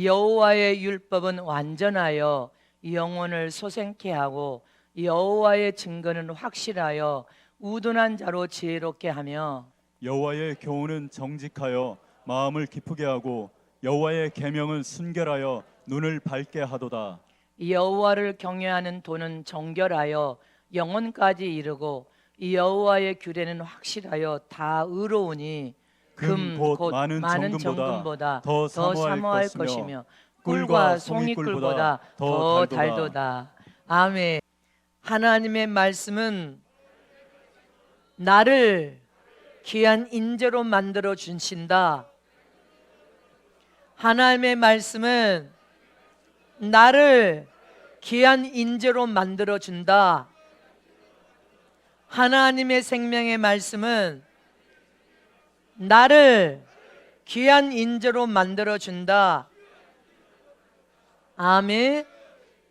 여호와의 율법은 완전하여 영혼을 소생케 하고 여호와의 증거는 확실하여 우둔한 자로 지혜롭게 하며 여호와의 교훈은 정직하여 마음을 기쁘게 하고 여호와의 계명은 순결하여 눈을 밝게 하도다. 여호와를 경외하는 도는 정결하여 영혼까지 이르고 여호와의 규례는 확실하여 다 의로우니 금 곧 많은 정금보다 더 사모할 것이며 꿀과 송이꿀보다 더 달도다. 아멘. 하나님의 말씀은 나를 귀한 인재로 만들어 주신다. 하나님의 말씀은 나를 귀한 인재로 만들어 준다. 하나님의 생명의 말씀은 나를 귀한 인재로 만들어 준다. 아멘.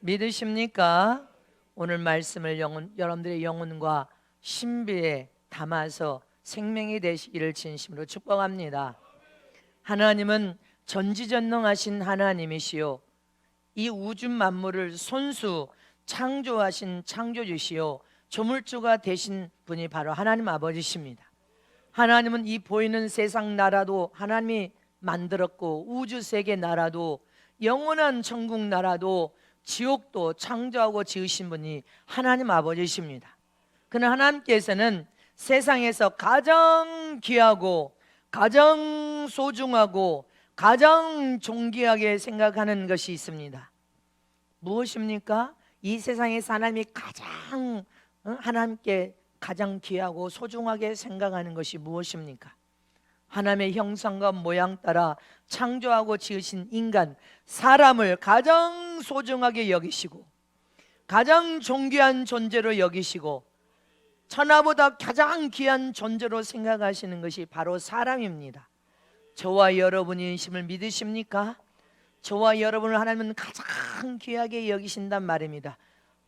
믿으십니까? 오늘 말씀을 여러분들의 영혼과 신비에 담아서 생명이 되시기를 진심으로 축복합니다. 하나님은 전지전능하신 하나님이시요 이 우주 만물을 손수 창조하신 창조주시요 조물주가 되신 분이 바로 하나님 아버지십니다. 하나님은 이 보이는 세상 나라도 하나님이 만들었고 우주 세계 나라도 영원한 천국 나라도 지옥도 창조하고 지으신 분이 하나님 아버지십니다. 그러나 하나님께서는 세상에서 가장 귀하고 가장 소중하고 가장 존귀하게 생각하는 것이 있습니다. 무엇입니까? 이 세상에서 하나님이 하나님께 가장 귀하고 소중하게 생각하는 것이 무엇입니까? 하나님의 형상과 모양 따라 창조하고 지으신 인간, 사람을 가장 소중하게 여기시고 가장 존귀한 존재로 여기시고 천하보다 가장 귀한 존재로 생각하시는 것이 바로 사람입니다. 저와 여러분이심을 믿으십니까? 저와 여러분을 하나님은 가장 귀하게 여기신단 말입니다.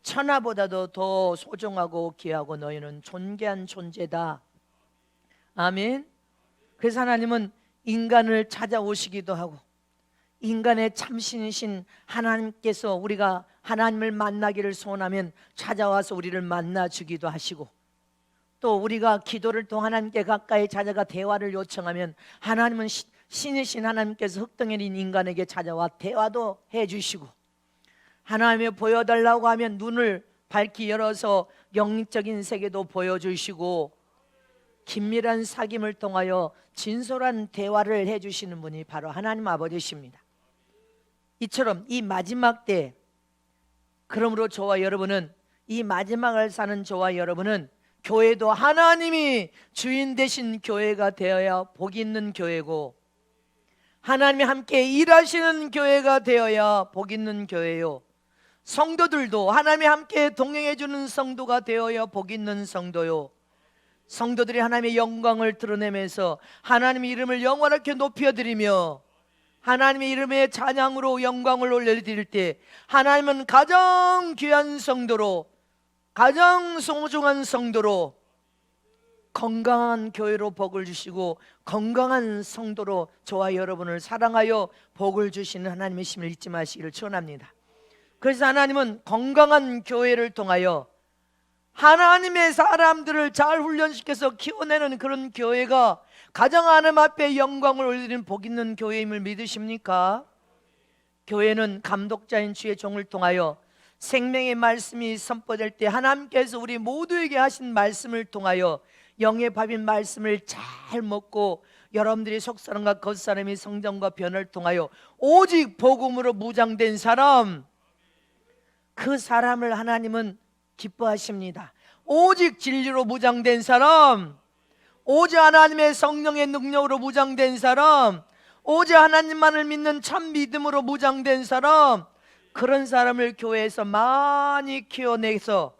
천하보다도 더 소중하고 귀하고 너희는 존귀한 존재다. 아멘. 그래서 하나님은 인간을 찾아오시기도 하고 인간의 참신이신 하나님께서 우리가 하나님을 만나기를 소원하면 찾아와서 우리를 만나주기도 하시고 또 우리가 기도를 통해 하나님께 가까이 찾아가 대화를 요청하면 하나님은 신이신 하나님께서 흙덩이인 인간에게 찾아와 대화도 해주시고 하나님이 보여달라고 하면 눈을 밝히 열어서 영적인 세계도 보여주시고 긴밀한 사귐을 통하여 진솔한 대화를 해주시는 분이 바로 하나님 아버지십니다. 이처럼 이 마지막 때 그러므로 저와 여러분은 이 마지막을 사는 저와 여러분은 교회도 하나님이 주인 되신 교회가 되어야 복이 있는 교회고 하나님이 함께 일하시는 교회가 되어야 복 있는 교회요 성도들도 하나님이 함께 동행해 주는 성도가 되어야 복 있는 성도요 성도들이 하나님의 영광을 드러내면서 하나님의 이름을 영원하게 높여드리며 하나님의 이름의 찬양으로 영광을 올려드릴 때 하나님은 가장 귀한 성도로 가장 소중한 성도로 건강한 교회로 복을 주시고 건강한 성도로 저와 여러분을 사랑하여 복을 주시는 하나님이심을 잊지 마시기를 축원합니다. 그래서 하나님은 건강한 교회를 통하여 하나님의 사람들을 잘 훈련시켜서 키워내는 그런 교회가 가장 하나님 앞에 영광을 올리는 복 있는 교회임을 믿으십니까? 교회는 감독자인 주의 종을 통하여 생명의 말씀이 선포될 때 하나님께서 우리 모두에게 하신 말씀을 통하여 영의 밥인 말씀을 잘 먹고 여러분들이 속사람과 겉사람이 성장과 변화를 통하여 오직 복음으로 무장된 사람, 그 사람을 하나님은 기뻐하십니다. 오직 진리로 무장된 사람, 오직 하나님의 성령의 능력으로 무장된 사람, 오직 하나님만을 믿는 참 믿음으로 무장된 사람, 그런 사람을 교회에서 많이 키워내서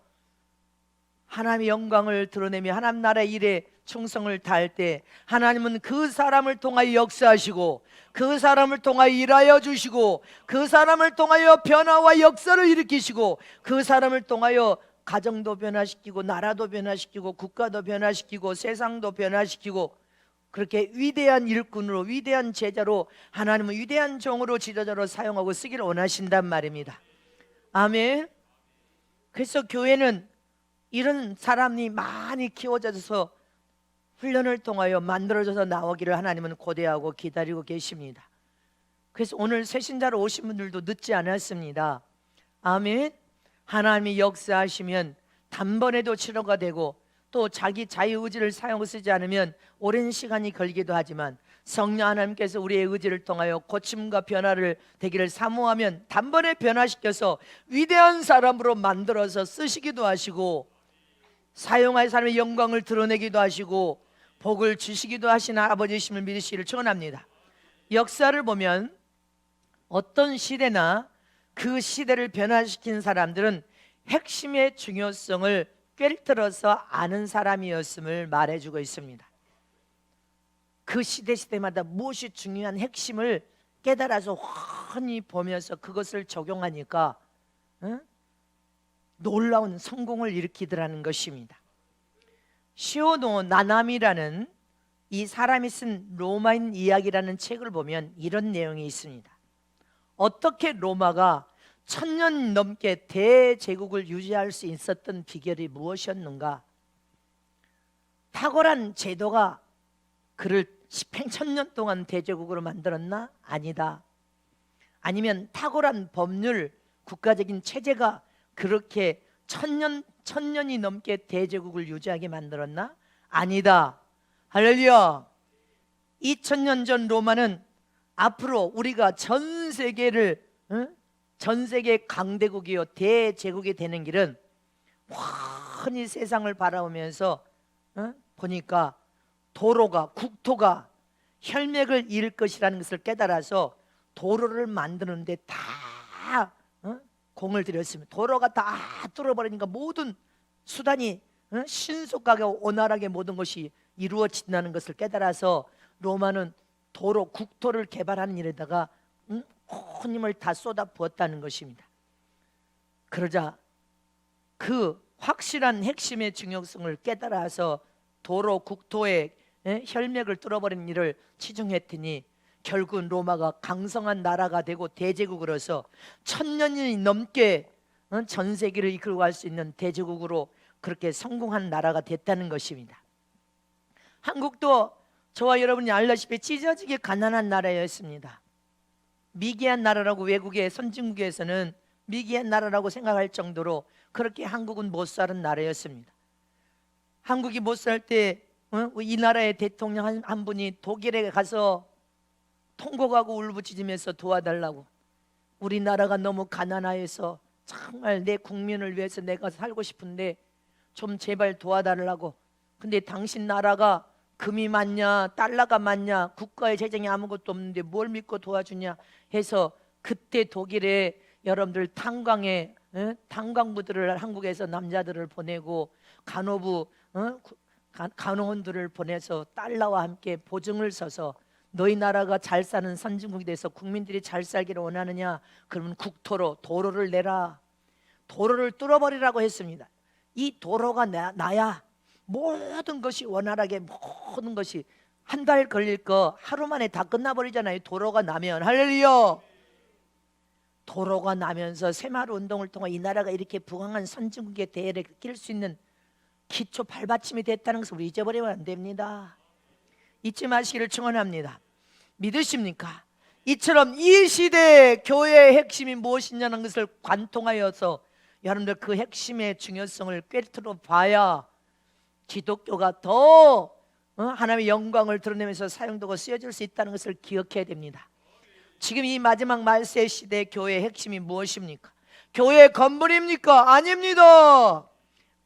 하나님의 영광을 드러내며 하나님 나라의 일에 충성을 다할 때 하나님은 그 사람을 통하여 역사하시고 그 사람을 통하여 일하여 주시고 그 사람을 통하여 변화와 역사를 일으키시고 그 사람을 통하여 가정도 변화시키고 나라도 변화시키고 국가도 변화시키고 세상도 변화시키고 그렇게 위대한 일꾼으로, 위대한 제자로, 하나님은 위대한 종으로, 지도자로 사용하고 쓰기를 원하신단 말입니다. 아멘. 그래서 교회는 이런 사람이 많이 키워져서 훈련을 통하여 만들어져서 나오기를 하나님은 고대하고 기다리고 계십니다. 그래서 오늘 새신자로 오신 분들도 늦지 않았습니다. 아멘. 하나님이 역사하시면 단번에도 치료가 되고, 또 자기 자유의지를 사용하고 쓰지 않으면 오랜 시간이 걸리기도 하지만, 성령 하나님께서 우리의 의지를 통하여 고침과 변화를 되기를 사모하면 단번에 변화시켜서 위대한 사람으로 만들어서 쓰시기도 하시고, 사용할 사람의 영광을 드러내기도 하시고, 복을 주시기도 하시는 아버지심을 믿으시기를 축원합니다. 역사를 보면 어떤 시대나 그 시대를 변화시킨 사람들은 핵심의 중요성을 꿰뚫어서 아는 사람이었음을 말해주고 있습니다. 그 시대마다 무엇이 중요한 핵심을 깨달아서 훤히 보면서 그것을 적용하니까 놀라운 성공을 일으키더라는 것입니다. 시오노 나나미라는 이 사람이 쓴 로마인 이야기라는 책을 보면 이런 내용이 있습니다. 어떻게 로마가 1000년 넘게 대제국을 유지할 수 있었던 비결이 무엇이었는가? 탁월한 제도가 그를 십행천년 동안 대제국으로 만들었나? 아니다. 아니면 탁월한 법률, 국가적인 체제가 그렇게 천년이 넘게 대제국을 유지하게 만들었나? 아니다. 할렐루야. 2000년 전 로마는 앞으로 우리가 전 세계를 전 세계 강대국이요 대제국이 되는 길은 훤히 세상을 바라보면서 보니까 도로가, 국토가 혈맥을 잃을 것이라는 것을 깨달아서 도로를 만드는데 다 공을 들였습니다. 도로가 다 뚫어버리니까 모든 수단이 신속하게 원활하게 모든 것이 이루어진다는 것을 깨달아서 로마는 도로, 국토를 개발하는 일에다가 온 힘을 다 쏟아 부었다는 것입니다. 그러자 그 확실한 핵심의 중요성을 깨달아서 도로, 국토의 혈맥을 뚫어버리는 일을 치중했더니 결국 로마가 강성한 나라가 되고 대제국으로서 1000년이 넘게 전 세계를 이끌고 갈 수 있는 대제국으로 그렇게 성공한 나라가 됐다는 것입니다. 한국도 저와 여러분이 알다시피 찢어지게 가난한 나라였습니다. 미개한 나라라고 외국의 선진국에서는 미개한 나라라고 생각할 정도로 그렇게 한국은 못 사는 나라였습니다. 한국이 못 살 때 이 나라의 대통령 한 분이 독일에 가서 통곡하고 울부짖으면서 도와달라고, 우리나라가 너무 가난하여서 정말 내 국민을 위해서 내가 살고 싶은데 좀 제발 도와달라고. 근데 당신 나라가 금이 많냐 달러가 많냐, 국가의 재정이 아무것도 없는데 뭘 믿고 도와주냐 해서 그때 독일에 여러분들 탄광부들을 한국에서 남자들을 보내고 간호원들을 보내서 달러와 함께 보증을 서서 너희 나라가 잘 사는 선진국이 돼서 국민들이 잘 살기를 원하느냐? 그러면 국토로 도로를 내라. 도로를 뚫어버리라고 했습니다. 이 도로가 나야 모든 것이 원활하게, 모든 것이 한 달 걸릴 거 하루 만에 다 끝나버리잖아요. 도로가 나면. 할렐루야. 도로가 나면서 새마을 운동을 통해 이 나라가 이렇게 부강한 선진국의 대회를 낄 수 있는 기초 발받침이 됐다는 것을 우리 잊어버리면 안 됩니다. 잊지 마시기를 축원합니다. 믿으십니까? 이처럼 이 시대의 교회의 핵심이 무엇이냐는 것을 관통하여서 여러분들 그 핵심의 중요성을 꿰뚫어 봐야 기독교가 더 하나님의 영광을 드러내면서 사용되고 쓰여질 수 있다는 것을 기억해야 됩니다. 지금 이 마지막 말세 시대의 교회의 핵심이 무엇입니까? 교회의 건물입니까? 아닙니다.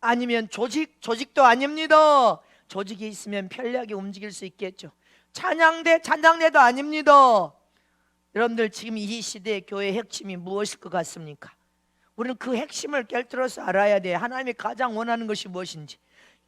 아니면 조직도 아닙니다. 조직이 있으면 편리하게 움직일 수 있겠죠. 찬양대도 아닙니다. 여러분들 지금 이 시대의 교회의 핵심이 무엇일 것 같습니까? 우리는 그 핵심을 꿰뚫어서 알아야 돼. 하나님이 가장 원하는 것이 무엇인지.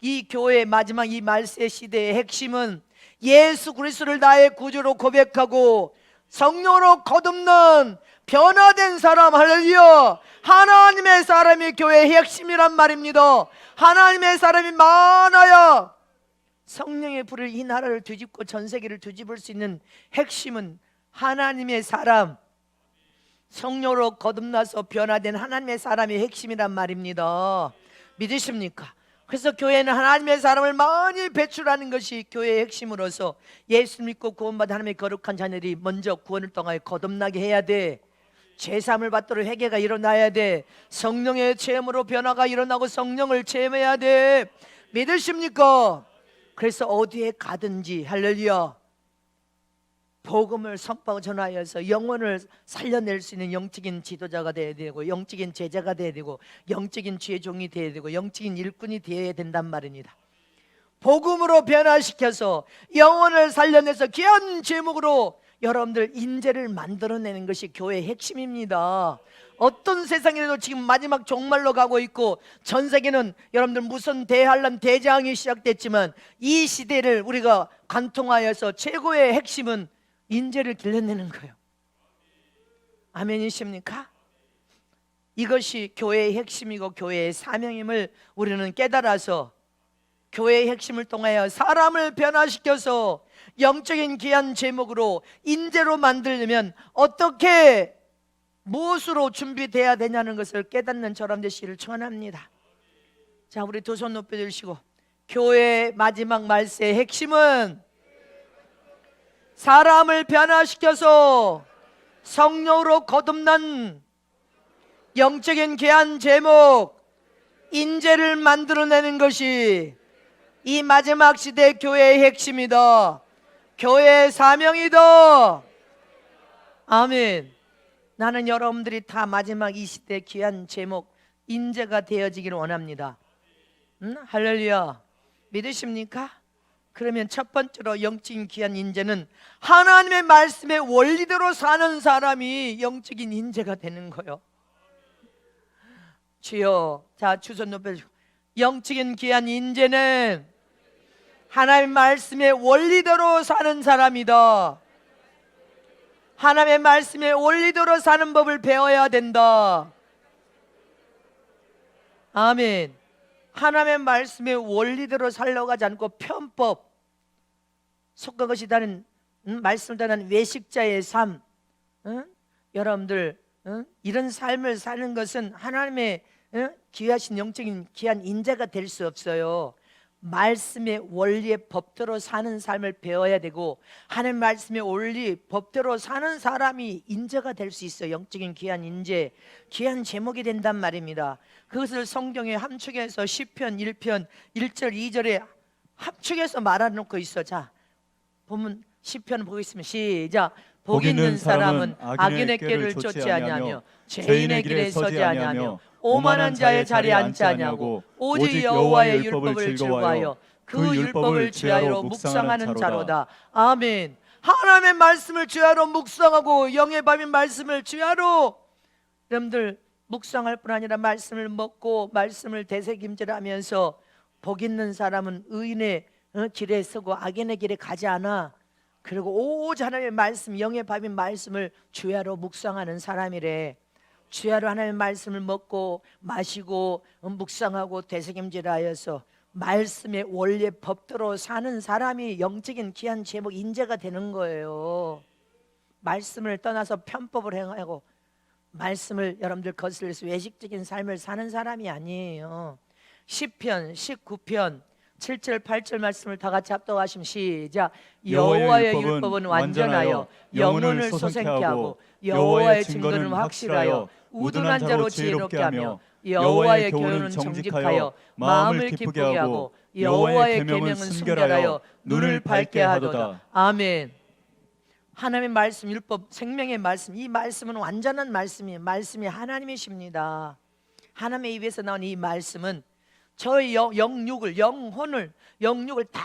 이 교회의 마지막 이 말세 시대의 핵심은 예수 그리스도를 나의 구주로 고백하고 성령으로 거듭난 변화된 사람, 할렐루야, 하나님의 사람이 교회의 핵심이란 말입니다. 하나님의 사람이 많아야 성령의 불을 이 나라를 뒤집고 전 세계를 뒤집을 수 있는 핵심은 하나님의 사람, 성령으로 거듭나서 변화된 하나님의 사람이 핵심이란 말입니다. 믿으십니까? 그래서 교회는 하나님의 사람을 많이 배출하는 것이 교회의 핵심으로서 예수 믿고 구원받은 하나님의 거룩한 자녀들이 먼저 구원을 통하여 거듭나게 해야 돼. 죄사함을 받도록 회개가 일어나야 돼. 성령의 체험으로 변화가 일어나고 성령을 체험해야 돼. 믿으십니까? 그래서 어디에 가든지 할렐루야 복음을 선포하고 전하여서 영혼을 살려낼 수 있는 영적인 지도자가 되어야 되고, 영적인 제자가 되어야 되고, 영적인 주의 종이 되어야 되고, 영적인 일꾼이 되어야 된단 말입니다. 복음으로 변화시켜서 영혼을 살려내서 귀한 제목으로 여러분들 인재를 만들어내는 것이 교회의 핵심입니다. 어떤 세상이라도 지금 마지막 종말로 가고 있고 전 세계는 여러분들 무슨 대환란 대장이 시작됐지만 이 시대를 우리가 관통하여서 최고의 핵심은 인재를 길러내는 거예요. 아멘이십니까? 이것이 교회의 핵심이고 교회의 사명임을 우리는 깨달아서 교회의 핵심을 통하여 사람을 변화시켜서 영적인 귀한 제목으로 인재로 만들려면 어떻게 무엇으로 준비돼야 되냐는 것을 깨닫는 저람 되시기를 축원합니다. 자, 우리 두 손 높여 주시고, 교회의 마지막 말세의 핵심은 사람을 변화시켜서 성령으로 거듭난 영적인 귀한 제목 인재를 만들어내는 것이 이 마지막 시대 교회의 핵심이다. 교회의 사명이다. 아멘. 나는 여러분들이 다 마지막 이 시대 귀한 제목 인재가 되어지기를 원합니다. 할렐루야. 믿으십니까? 그러면 첫 번째로 영적인 귀한 인재는 하나님의 말씀의 원리대로 사는 사람이 영적인 인재가 되는 거예요. 주여, 자, 주선 높여주고, 영적인 귀한 인재는 하나님의 말씀의 원리대로 사는 사람이다. 하나님의 말씀의 원리대로 사는 법을 배워야 된다. 아멘. 하나님의 말씀의 원리대로 살려고 하지 않고 편법, 속과 것이 다른 말씀을 따르는 외식자의 삶, 여러분들 이런 삶을 사는 것은 하나님의 귀하신 영적인 귀한 인재가 될 수 없어요. 말씀의 원리의 법대로 사는 삶을 배워야 되고, 하나님 말씀의 원리 법대로 사는 사람이 인재가 될 수 있어요. 영적인 귀한 인재, 귀한 제목이 된단 말입니다. 그것을 성경에 함축해서 시편 1편 1절 2절에 함축해서 말해놓고 있어. 자, 보면 시편 보겠습니다. 시작. 복 있는 사람은 악인의 꾀를 쫓지 아니하며 죄인의 길에 서지 아니하며 오만한 자의 자리에 앉지 아니하고 오직 여호와의 율법을 즐거워하여 그 율법을 주야로 묵상하는 자로다. 아멘. 하나님의 말씀을 주야로 묵상하고 영의 밤인 말씀을 주야로, 여러분들 묵상할 뿐 아니라 말씀을 먹고 말씀을 되새김질하면서 복 있는 사람은 의인의 길에 서고 악인의 길에 가지 않아. 그리고 오직 하나님의 말씀, 영의 밥인 말씀을 주야로 묵상하는 사람이래. 주야로 하나님의 말씀을 먹고 마시고 묵상하고 되새김질하여서 말씀의 원리의 법대로 사는 사람이 영적인 귀한 제목 인재가 되는 거예요. 말씀을 떠나서 편법을 행하고 말씀을 여러분들 거슬려서 외식적인 삶을 사는 사람이 아니에요. 시편 19편 7절 8절 말씀을 다 같이 합독하시면 시작. 여호와의 율법은 완전하여 영혼을 소생케 하고 여호와의 증거는 확실하여 우둔한 자로 지혜롭게 하며 여호와의 교훈은 정직하여 마음을 기쁘게 하고 여호와의 계명은 순결하여 눈을 밝게 하도다. 아멘. 하나님의 말씀, 율법, 생명의 말씀, 이 말씀은 완전한 말씀이에요. 말씀이 하나님이십니다. 하나님의 입에서 나온 이 말씀은 저의 영육을, 영육을 다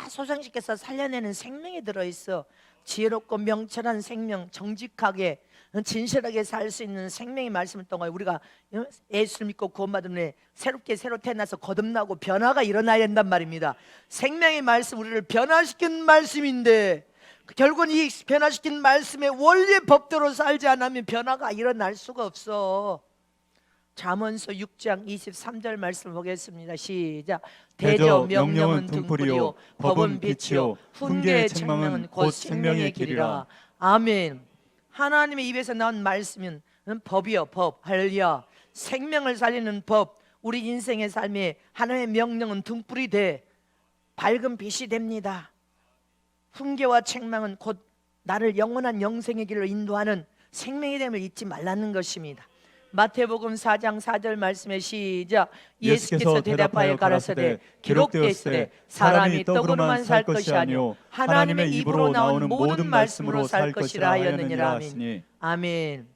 소생시켜서 살려내는 생명이 들어있어. 지혜롭고 명철한 생명, 정직하게 진실하게 살 수 있는 생명의 말씀을 통하여 우리가 예수를 믿고 구원받은 후에 새로 태어나서 거듭나고 변화가 일어나야 된단 말입니다. 생명의 말씀, 우리를 변화시킨 말씀인데 결국은 이 변화시킨 말씀의 원리의 법대로 살지 않으면 변화가 일어날 수가 없어. 잠언서 6장 23절 말씀 보겠습니다. 시작. 대저 대저 명령은 등불이요 법은 빛이요 훈계의 책망은 곧 생명의 길이라. 아멘. 하나님의 입에서 나온 말씀은 법이요 법. 할렐루야. 생명을 살리는 법. 우리 인생의 삶에 하나님의 명령은 등불이 돼 밝은 빛이 됩니다. 훈계와 책망은 곧 나를 영원한 영생의 길로 인도하는 생명이 됨을 잊지 말라는 것입니다. 마태복음 4장 4절 말씀에 시작. 예수께서 대답하여 가라사대 기록되었으되 사람이 떡으로만 살 것이 아니요 하나님의 입으로 나오는 모든 말씀으로 살 것이라 하였느니라. 아멘. 아멘.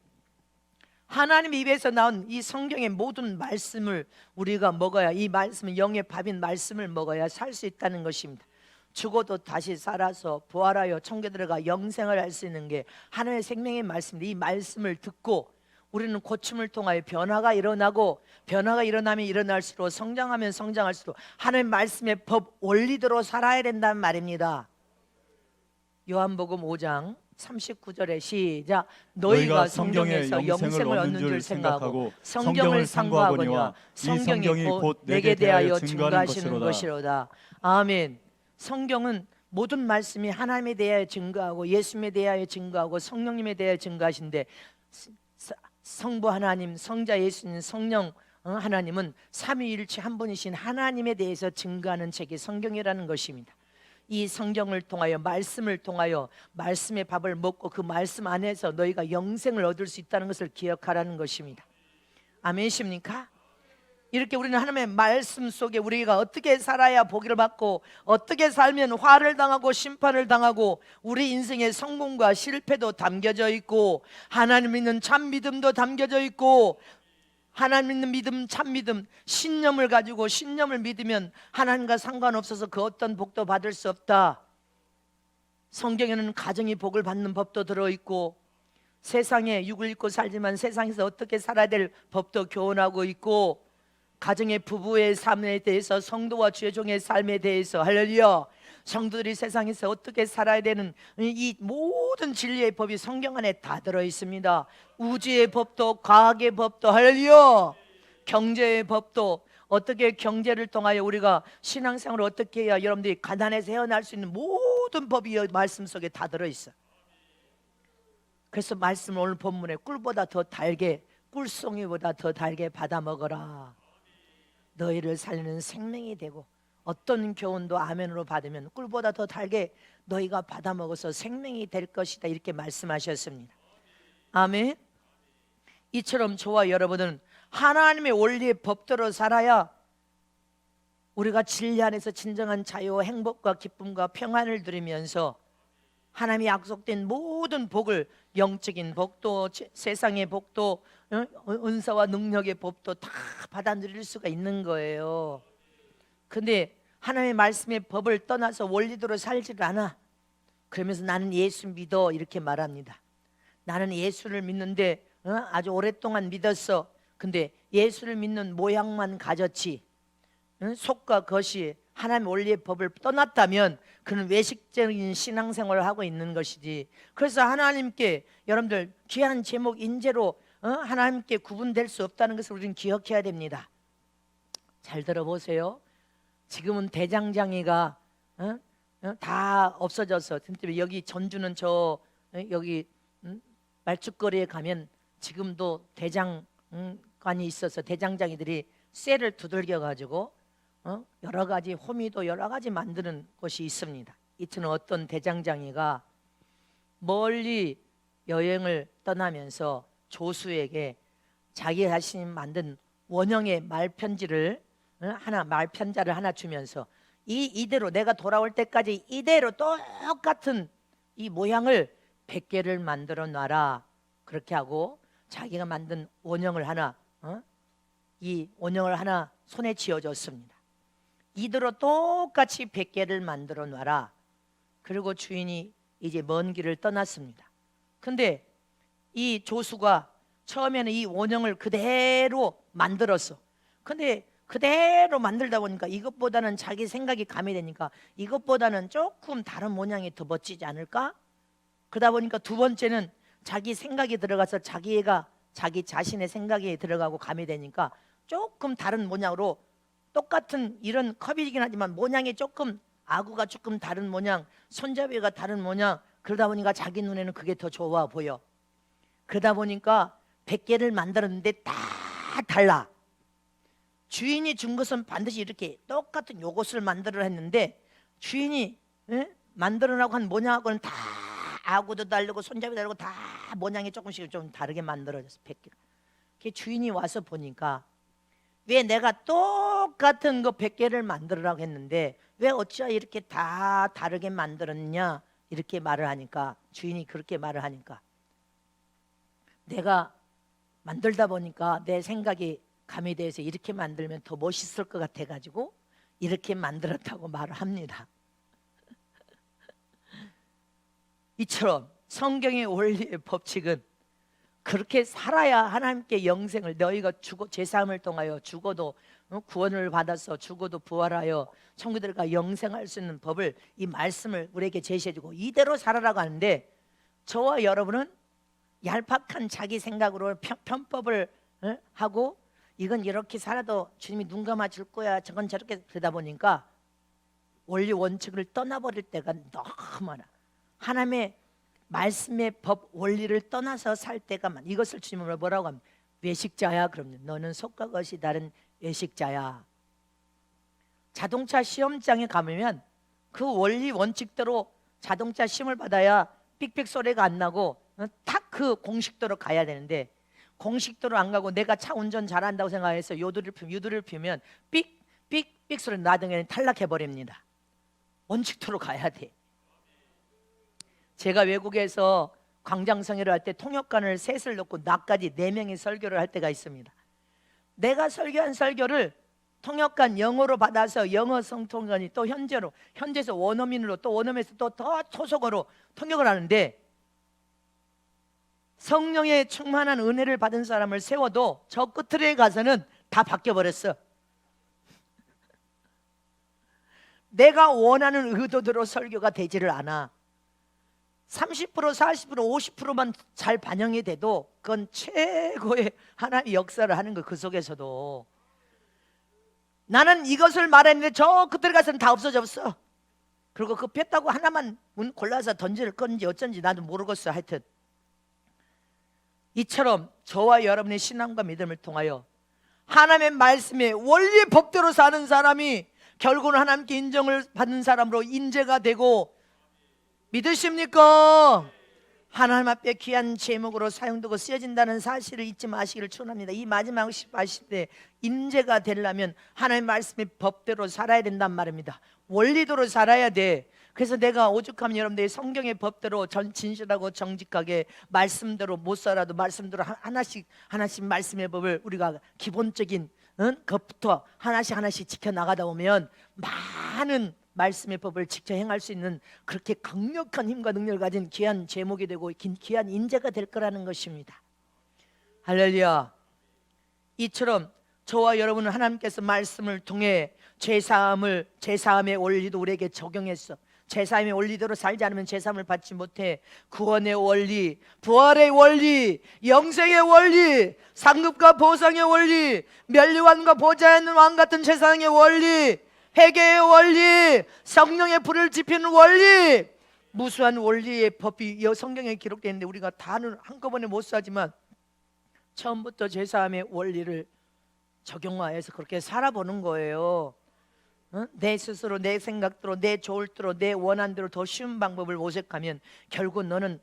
하나님의 입에서 나온 이 성경의 모든 말씀을 우리가 먹어야, 이 말씀은 영의 밥인 말씀을 먹어야 살 수 있다는 것입니다. 죽어도 다시 살아서 부활하여 천국에 들어가 영생을 할 수 있는 게 하나님의 생명의 말씀입니다. 이 말씀을 듣고 우리는 고침을 통하여 변화가 일어나고, 변화가 일어나면 일어날수록, 성장하면 성장할수록 하나님의 말씀의 법 원리대로 살아야 된다는 말입니다. 요한복음 5장 39절에 시작. 너희가 성경에서 영생을 얻는 줄 생각하고 성경을 상고하거니와 성경이 곧 내게 대하여 증거하시는 것이로다. 아멘. 성경은 모든 말씀이 하나님에 대하여 증거하고 예수님에 대하여 증거하고 성령님에 대하여 증거하신데, 성부 하나님, 성자 예수님, 성령 하나님은 삼위일체 한 분이신 하나님에 대해서 증거하는 책이 성경이라는 것입니다. 이 성경을 통하여, 말씀을 통하여 말씀의 밥을 먹고 그 말씀 안에서 너희가 영생을 얻을 수 있다는 것을 기억하라는 것입니다. 아멘이십니까? 이렇게 우리는 하나님의 말씀 속에 우리가 어떻게 살아야 복을 받고, 어떻게 살면 화를 당하고 심판을 당하고 우리 인생의 성공과 실패도 담겨져 있고, 하나님 믿는 참 믿음도 담겨져 있고, 하나님 믿는 믿음, 참 믿음, 신념을 가지고 신념을 믿으면 하나님과 상관없어서 그 어떤 복도 받을 수 없다. 성경에는 가정이 복을 받는 법도 들어있고, 세상에 육을 입고 살지만 세상에서 어떻게 살아야 될 법도 교훈하고 있고, 가정의 부부의 삶에 대해서, 성도와 주의 종의 삶에 대해서, 할렐루야, 성도들이 세상에서 어떻게 살아야 되는 이 모든 진리의 법이 성경 안에 다 들어있습니다. 우주의 법도, 과학의 법도, 할렐루야, 경제의 법도, 어떻게 경제를 통하여 우리가 신앙생활을 어떻게 해야 여러분들이 가난에서 헤어날 수 있는 모든 법이 말씀 속에 다 들어있어요. 그래서 말씀을 오늘 본문에 꿀보다 더 달게, 꿀송이보다 더 달게 받아 먹어라. 너희를 살리는 생명이 되고, 어떤 교훈도 아멘으로 받으면 꿀보다 더 달게 너희가 받아 먹어서 생명이 될 것이다, 이렇게 말씀하셨습니다. 아멘. 이처럼 저와 여러분은 하나님의 원리의 법대로 살아야 우리가 진리 안에서 진정한 자유와 행복과 기쁨과 평안을 누리면서 하나님이 약속된 모든 복을, 영적인 복도, 세상의 복도, 은사와 능력의 법도 다 받아 누릴 수가 있는 거예요. 근데 하나님의 말씀의 법을 떠나서 원리대로 살지를 않아. 그러면서 나는 예수 믿어, 이렇게 말합니다. 나는 예수를 믿는데 아주 오랫동안 믿었어. 근데 예수를 믿는 모양만 가졌지, 속과 겉이 하나님의 원리의 법을 떠났다면 그는 외식적인 신앙생활을 하고 있는 것이지. 그래서 하나님께, 여러분들 귀한 제목 인재로 하나님께 구분될 수 없다는 것을 우리는 기억해야 됩니다. 잘 들어보세요. 지금은 대장장이가 다 없어져서, 여기 전주는 여기 말죽거리에 가면 지금도 대장관이 있어서 대장장이들이 쇠를 두들겨 가지고 여러 가지 호미도 여러 가지 만드는 곳이 있습니다. 이때는 어떤 대장장이가 멀리 여행을 떠나면서 조수에게 자기 자신이 만든 원형의 말편자를 하나 주면서 이대로 내가 돌아올 때까지 이대로 똑같은 이 모양을 100개를 만들어 놔라, 그렇게 하고 자기가 만든 원형을 하나, 이 원형을 하나 손에 쥐어줬습니다. 이대로 똑같이 100개를 만들어 놔라. 그리고 주인이 이제 먼 길을 떠났습니다. 근데 이 조수가 처음에는 이 원형을 그대로 만들었어. 근데 그대로 만들다 보니까 이것보다는 자기 생각이 가미되니까 이것보다는 조금 다른 모양이 더 멋지지 않을까? 그러다 보니까 두 번째는 자기 생각이 들어가서 자기가 자기 자신의 생각이 들어가고 가미되니까 조금 다른 모양으로 똑같은 이런 컵이긴 하지만 모양이 조금 아구가 조금 다른 모양, 손잡이가 다른 모양, 그러다 보니까 자기 눈에는 그게 더 좋아 보여. 그러다 보니까 100개를 만들었는데 다 달라. 주인이 준 것은 반드시 이렇게 똑같은 요것을 만들어 했는데 주인이 만들어라고 한 모양하고는 다 아구도 다르고 손잡이도 다르고 다 모양이 조금씩 좀 다르게 만들어졌어. 100개. 그 주인이 와서 보니까 왜 내가 똑같은 거 100개를 만들으라고 했는데 왜 어찌 이렇게 다 다르게 만들었냐 이렇게 말을 하니까 주인이 그렇게 말을 하니까 내가 만들다 보니까 내 생각이 가미돼서 이렇게 만들면 더 멋있을 것 같아가지고 이렇게 만들었다고 말을 합니다. 이처럼 성경의 원리의 법칙은 그렇게 살아야 하나님께 영생을 너희가 죽어 제3을 통하여 죽어도 구원을 받아서 죽어도 부활하여 천국 들어가 영생할 수 있는 법을 이 말씀을 우리에게 제시해주고 이대로 살아라고 하는데 저와 여러분은 얄팍한 자기 생각으로 편법을 하고 이건 이렇게 살아도 주님이 눈 감아줄 거야 저건 저렇게 그러다 보니까 원리 원칙을 떠나버릴 때가 너무 많아. 하나님의 말씀의 법 원리를 떠나서 살 때가 많아. 이것을 주님은 뭐라고 합니까? 외식자야. 그럼요. 너는 속과 것이 다른 외식자야. 자동차 시험장에 가면 그 원리 원칙대로 자동차 시험을 받아야 삑삑 소리가 안 나고 딱 그 공식대로 가야 되는데 공식대로 안 가고 내가 차 운전 잘한다고 생각해서 유두를 피면 삑삑삑 소리 나중에는 탈락해 버립니다. 원칙대로 가야 돼. 제가 외국에서 광장성회를 할 때 통역관을 셋을 넣고 나까지 4명이 설교를 할 때가 있습니다. 내가 설교한 설교를 통역관 영어로 받아서 영어 성통관이 또 현지에서 원어민으로 또 원어민에서 또 더 토속어로 통역을 하는데 성령의 충만한 은혜를 받은 사람을 세워도 저 끝에 가서는 다 바뀌어버렸어. 내가 원하는 의도대로 설교가 되지를 않아. 30%, 40%, 50%만 잘 반영이 돼도 그건 최고의 하나님의 역사를 하는 거. 그 속에서도 나는 이것을 말했는데 저 끝에 가서는 다 없어졌어. 그리고 그 폈다고 하나만 골라서 던질 건지 어쩐지 나도 모르겠어. 하여튼 이처럼 저와 여러분의 신앙과 믿음을 통하여 하나님의 말씀에 원리 법대로 사는 사람이 결국은 하나님께 인정을 받는 사람으로 인재가 되고, 믿으십니까? 하나님 앞에 귀한 제목으로 사용되고 쓰여진다는 사실을 잊지 마시기를 축원합니다. 이 마지막 시대 인재가 되려면 하나님의 말씀의 법대로 살아야 된단 말입니다. 원리대로 살아야 돼. 그래서 내가 오죽하면 여러분들이 성경의 법대로 진실하고 정직하게 말씀대로 못 살아도 말씀대로 하나씩 말씀의 법을 우리가 기본적인 것부터 하나씩 지켜나가다 보면 많은 말씀의 법을 직접 행할 수 있는 그렇게 강력한 힘과 능력을 가진 귀한 제목이 되고 귀한 인재가 될 거라는 것입니다. 할렐루야. 이처럼 저와 여러분은 하나님께서 말씀을 통해 제사함의 원리도 우리에게 적용했어. 제사함의 원리대로 살지 않으면 제사함을 받지 못해. 구원의 원리, 부활의 원리, 영생의 원리, 상급과 보상의 원리, 멸류관과 보좌에 있는 왕 같은 세상의 원리, 회개의 원리, 성령의 불을 지피는 원리, 무수한 원리의 법이 성경에 기록되어 있는데 우리가 다는 한꺼번에 못 사지만 처음부터 제사함의 원리를 적용하여서 그렇게 살아보는 거예요. 내 스스로 내 생각대로 내 좋을 대로 내 원한대로 더 쉬운 방법을 모색하면 결국 너는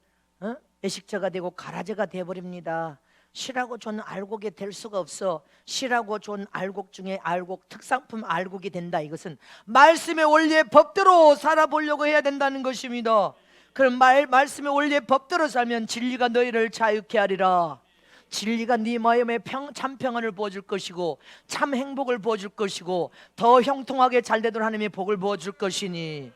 외식자가 되고 가라제가 되어버립니다. 실하고 좋은 알곡이 될 수가 없어. 실하고 좋은 알곡 중에 알곡, 특상품 알곡이 된다. 이것은 말씀의 원리의 법대로 살아보려고 해야 된다는 것입니다. 그럼 말씀의 원리의 법대로 살면 진리가 너희를 자유케 하리라. 진리가 네 마음에 참 평안을 부어줄 것이고 참 행복을 부어줄 것이고 더 형통하게 잘되도록 하나님의 복을 부어줄 것이니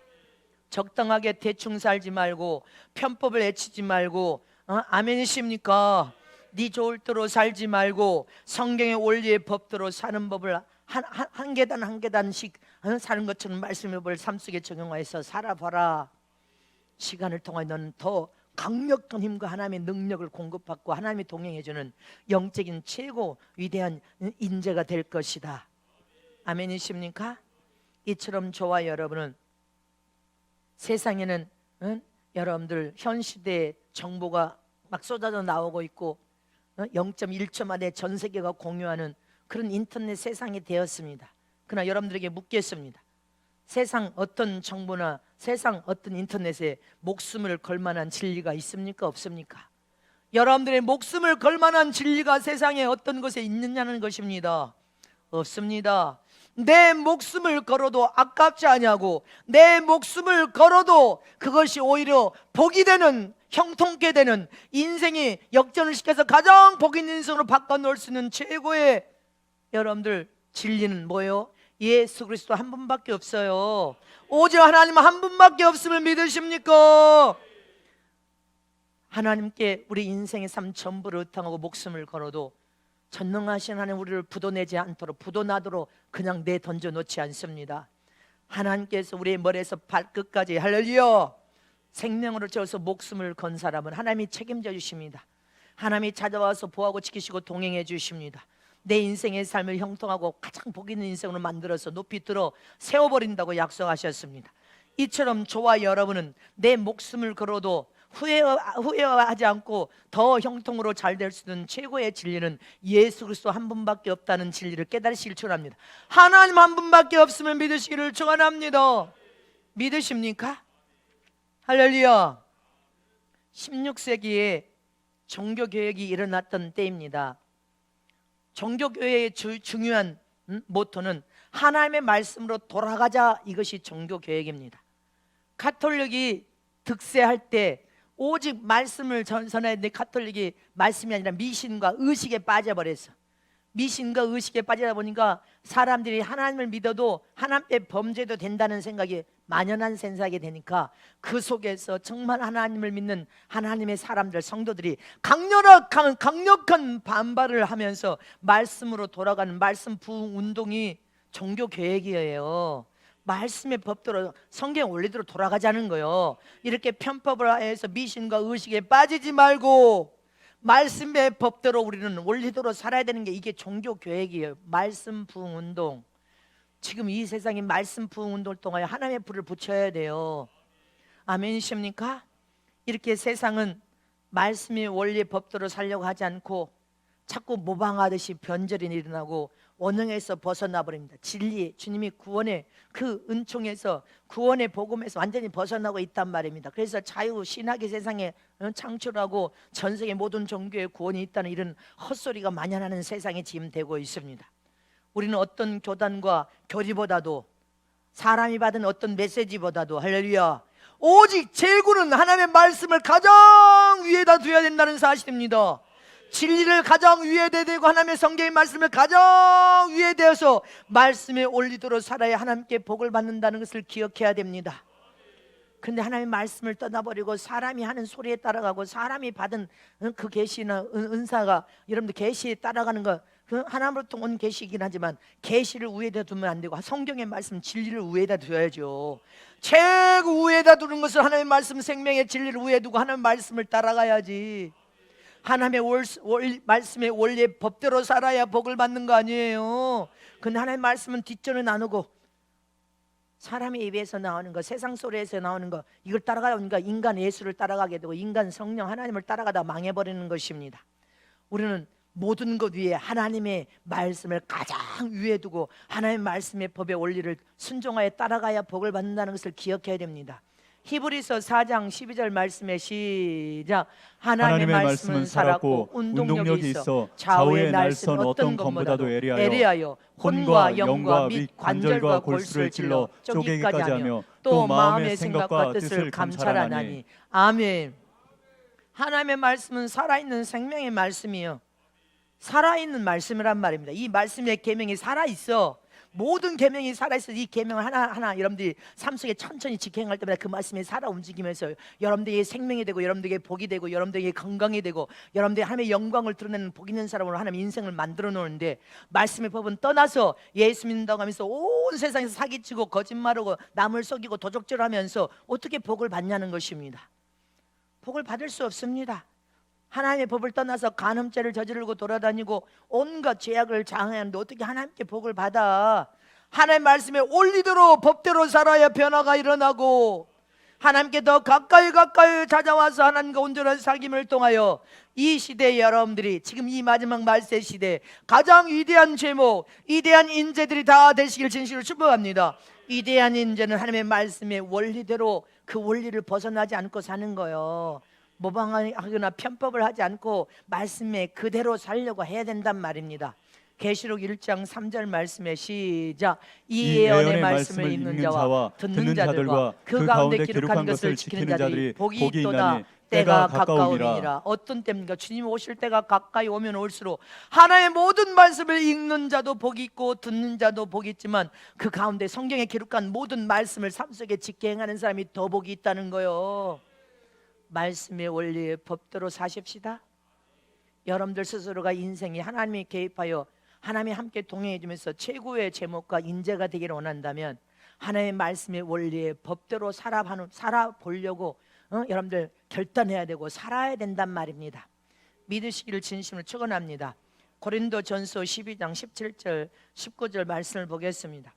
적당하게 대충 살지 말고 편법을 애치지 말고 아멘이십니까? 네 좋을 대로 살지 말고 성경의 원리의 법대로 사는 법을 한 계단 한 계단씩 사는 것처럼 말씀의 법을 삶 속에 적용하여서 살아봐라. 시간을 통해 너는 더 강력한 힘과 하나님의 능력을 공급받고 하나님이 동행해주는 영적인 최고 위대한 인재가 될 것이다. 아멘이십니까? 이처럼 저와 여러분은 세상에는 여러분들 현 시대에 정보가 막 쏟아져 나오고 있고 0.1초 만에 전 세계가 공유하는 그런 인터넷 세상이 되었습니다. 그러나 여러분들에게 묻겠습니다. 세상 어떤 정보나 세상 어떤 인터넷에 목숨을 걸 만한 진리가 있습니까? 없습니까? 여러분들의 목숨을 걸 만한 진리가 세상에 어떤 것에 있느냐는 것입니다. 없습니다. 내 목숨을 걸어도 아깝지 아니하고 내 목숨을 걸어도 그것이 오히려 복이 되는, 형통케 되는, 인생이 역전을 시켜서 가장 복 있는 인생으로 바꿔놓을 수 있는 최고의 여러분들 진리는 뭐예요? 예수 그리스도 한 분밖에 없어요. 오직 하나님 한 분밖에 없음을 믿으십니까? 하나님께 우리 인생의 삶 전부를 의탁하고 목숨을 걸어도 전능하신 하나님 우리를 부도내지 않도록, 부도나도록 그냥 내던져 놓지 않습니다. 하나님께서 우리의 머리에서 발끝까지 할렐루야 생명으로 채워서 목숨을 건 사람은 하나님이 책임져 주십니다. 하나님이 찾아와서 보호하고 지키시고 동행해 주십니다. 내 인생의 삶을 형통하고 가장 복 있는 인생으로 만들어서 높이 들어 세워버린다고 약속하셨습니다. 이처럼 저와 여러분은 내 목숨을 걸어도 후회하지 않고 더 형통으로 잘 될 수 있는 최고의 진리는 예수 그리스도 한 분밖에 없다는 진리를 깨달으시길 축원합니다. 하나님 한 분밖에 없음을 믿으시기를 축원합니다. 믿으십니까? 할렐루야. 16세기에 종교개혁이 일어났던 때입니다. 종교교회의 중요한 모토는 하나님의 말씀으로 돌아가자, 이것이 종교개혁입니다. 가톨릭이 득세할 때 오직 말씀을 전선했는데 가톨릭이 말씀이 아니라 미신과 의식에 빠져버렸어. 미신과 의식에 빠지다 보니까 사람들이 하나님을 믿어도 하나님께 범죄도 된다는 생각이 만연한 생각이 되니까 그 속에서 정말 하나님을 믿는 하나님의 사람들, 성도들이 강력한 반발을 하면서 말씀으로 돌아가는 말씀 부흥 운동이 종교개혁이에요. 말씀의 법대로 성경 원리대로 돌아가자는 거예요. 이렇게 편법을 해서 미신과 의식에 빠지지 말고 말씀의 법대로 우리는 원리대로 살아야 되는 게 이게 종교개혁이에요. 말씀 부흥 운동. 지금 이 세상에 말씀 부흥 운동을 통하여 하나님의 불을 붙여야 돼요. 아멘이십니까? 이렇게 세상은 말씀의 원리의 법대로 살려고 하지 않고 자꾸 모방하듯이 변절이 일어나고 원형에서 벗어나 버립니다. 진리, 주님이 구원의 그 은총에서, 구원의 복음에서 완전히 벗어나고 있단 말입니다. 그래서 자유 신학의 세상에 창출하고 전 세계 모든 종교에 구원이 있다는 이런 헛소리가 만연하는 세상이 지금 되고 있습니다. 우리는 어떤 교단과 교리보다도, 사람이 받은 어떤 메시지보다도 할렐루야, 오직 제구는 하나님의 말씀을 가장 위에다 두어야 된다는 사실입니다. 진리를 가장 위에 대고 하나님의 성경의 말씀을 가장 위에 대어서 말씀에 올리도록 살아야 하나님께 복을 받는다는 것을 기억해야 됩니다. 근데 하나님의 말씀을 떠나버리고 사람이 하는 소리에 따라가고 사람이 받은 그 계시나 은사가, 여러분들 계시에 따라가는 거, 그 하나님으로부터 온 계시이긴 하지만 계시를 위에다 두면 안 되고 성경의 말씀 진리를 위에다 두어야죠. 최고 위에다 두는 것을 하나님의 말씀 생명의 진리를 위에 두고 하나님의 말씀을 따라가야지. 하나님의 말씀의 원리의 법대로 살아야 복을 받는 거 아니에요. 근데 하나님의 말씀은 뒷전을 나누고 사람의 입에서 나오는 거, 세상 소리에서 나오는 거, 이걸 따라가다 보니까 인간 예수를 따라가게 되고 인간 성령 하나님을 따라가다 망해버리는 것입니다. 우리는 모든 것 위에 하나님의 말씀을 가장 위에 두고 하나님의 말씀의 법의 원리를 순종하여 따라가야 복을 받는다는 것을 기억해야 됩니다. 히브리서 4장 12절 말씀에 시작. 하나님의 말씀은 살았고 운동력이 있어 좌우의 날선 어떤 것보다도 예리하여 혼과 영과 및 관절과 골수를 찔러 쪼개기까지 하며 또 마음의 생각과 뜻을 감찰하나니. 아멘. 하나님의 말씀은 살아있는 생명의 말씀이요, 살아있는 말씀이란 말입니다. 이 말씀의 계명이 살아있어. 모든 계명이 살아있어. 이 계명을 하나하나 여러분들이 삶 속에 천천히 직행할 때마다 그 말씀이 살아 움직이면서 여러분들에게 생명이 되고 여러분들에게 복이 되고 여러분들에게 건강이 되고 여러분들이 하나님의 영광을 드러내는 복 있는 사람으로 하나님 인생을 만들어 놓는데, 말씀의 법은 떠나서 예수 믿는다고 하면서 온 세상에서 사기치고 거짓말하고 남을 속이고 도적질하면서 어떻게 복을 받냐는 것입니다. 복을 받을 수 없습니다. 하나님의 법을 떠나서 간음죄를 저지르고 돌아다니고 온갖 죄악을 장하는데 어떻게 하나님께 복을 받아? 하나님의 말씀에 원리대로 법대로 살아야 변화가 일어나고 하나님께 더 가까이 찾아와서 하나님과 온전한 사귐을 통하여 이 시대의 여러분들이 지금 이 마지막 말세 시대 가장 위대한 제목, 위대한 인재들이 다 되시길 진실로 축복합니다. 위대한 인재는 하나님의 말씀의 원리대로 그 원리를 벗어나지 않고 사는 거예요. 모방하거나 편법을 하지 않고 말씀에 그대로 살려고 해야 된단 말입니다. 계시록 1장 3절 말씀에 시작. 이 예언의 말씀을 읽는 자와 듣는 자들과 그 가운데 기록한 것을 지키는 자들이 복이 있도다. 때가 가까우니라. 어떤 때입니까? 주님 오실 때가 가까이 오면 올수록 하나의 모든 말씀을 읽는 자도 복이 있고 듣는 자도 복이 있지만 그 가운데 성경에 기록한 모든 말씀을 삶 속에 지켜 행하는 사람이 더 복이 있다는 거예요. 말씀의 원리의 법대로 사십시다. 여러분들 스스로가 인생이 하나님이 개입하여 하나님이 함께 동행해 주면서 최고의 제목과 인재가 되기를 원한다면 하나님의 말씀의 원리의 법대로 살아보려고 여러분들 결단해야 되고 살아야 된단 말입니다. 믿으시기를 진심으로 축원합니다. 고린도전서 12장 17절 19절 말씀을 보겠습니다.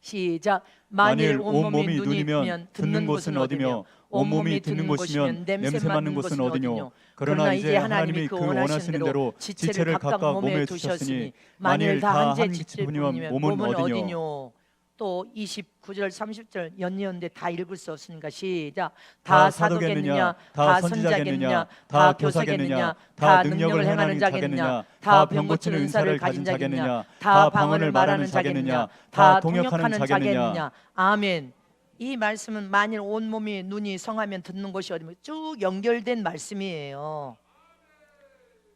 시작. 만일 온몸이 눈이면 듣는 곳은 어디며 온몸이 듣는 곳이면 냄새 맡는 곳은 어디뇨. 그러나 이제 하나님이 그 원하시는 대로 지체를 각각 몸에 두셨으니 만일 다 한 지체뿐이면 몸은 어디뇨. 또 29절 30절 연이었는데 다 읽을 수 없으니까 시작. 다 사도겠느냐, 다 선지자겠느냐, 다 교사겠느냐, 다 능력을 행하는 자겠느냐, 다 병 고치는 은사를 가진 자겠느냐, 다 방언을 말하는 자겠느냐, 다 통역하는 자겠느냐. 아멘. 이 말씀은 만일 온몸이 눈이 성하면 듣는 곳이 어디면 쭉 연결된 말씀이에요.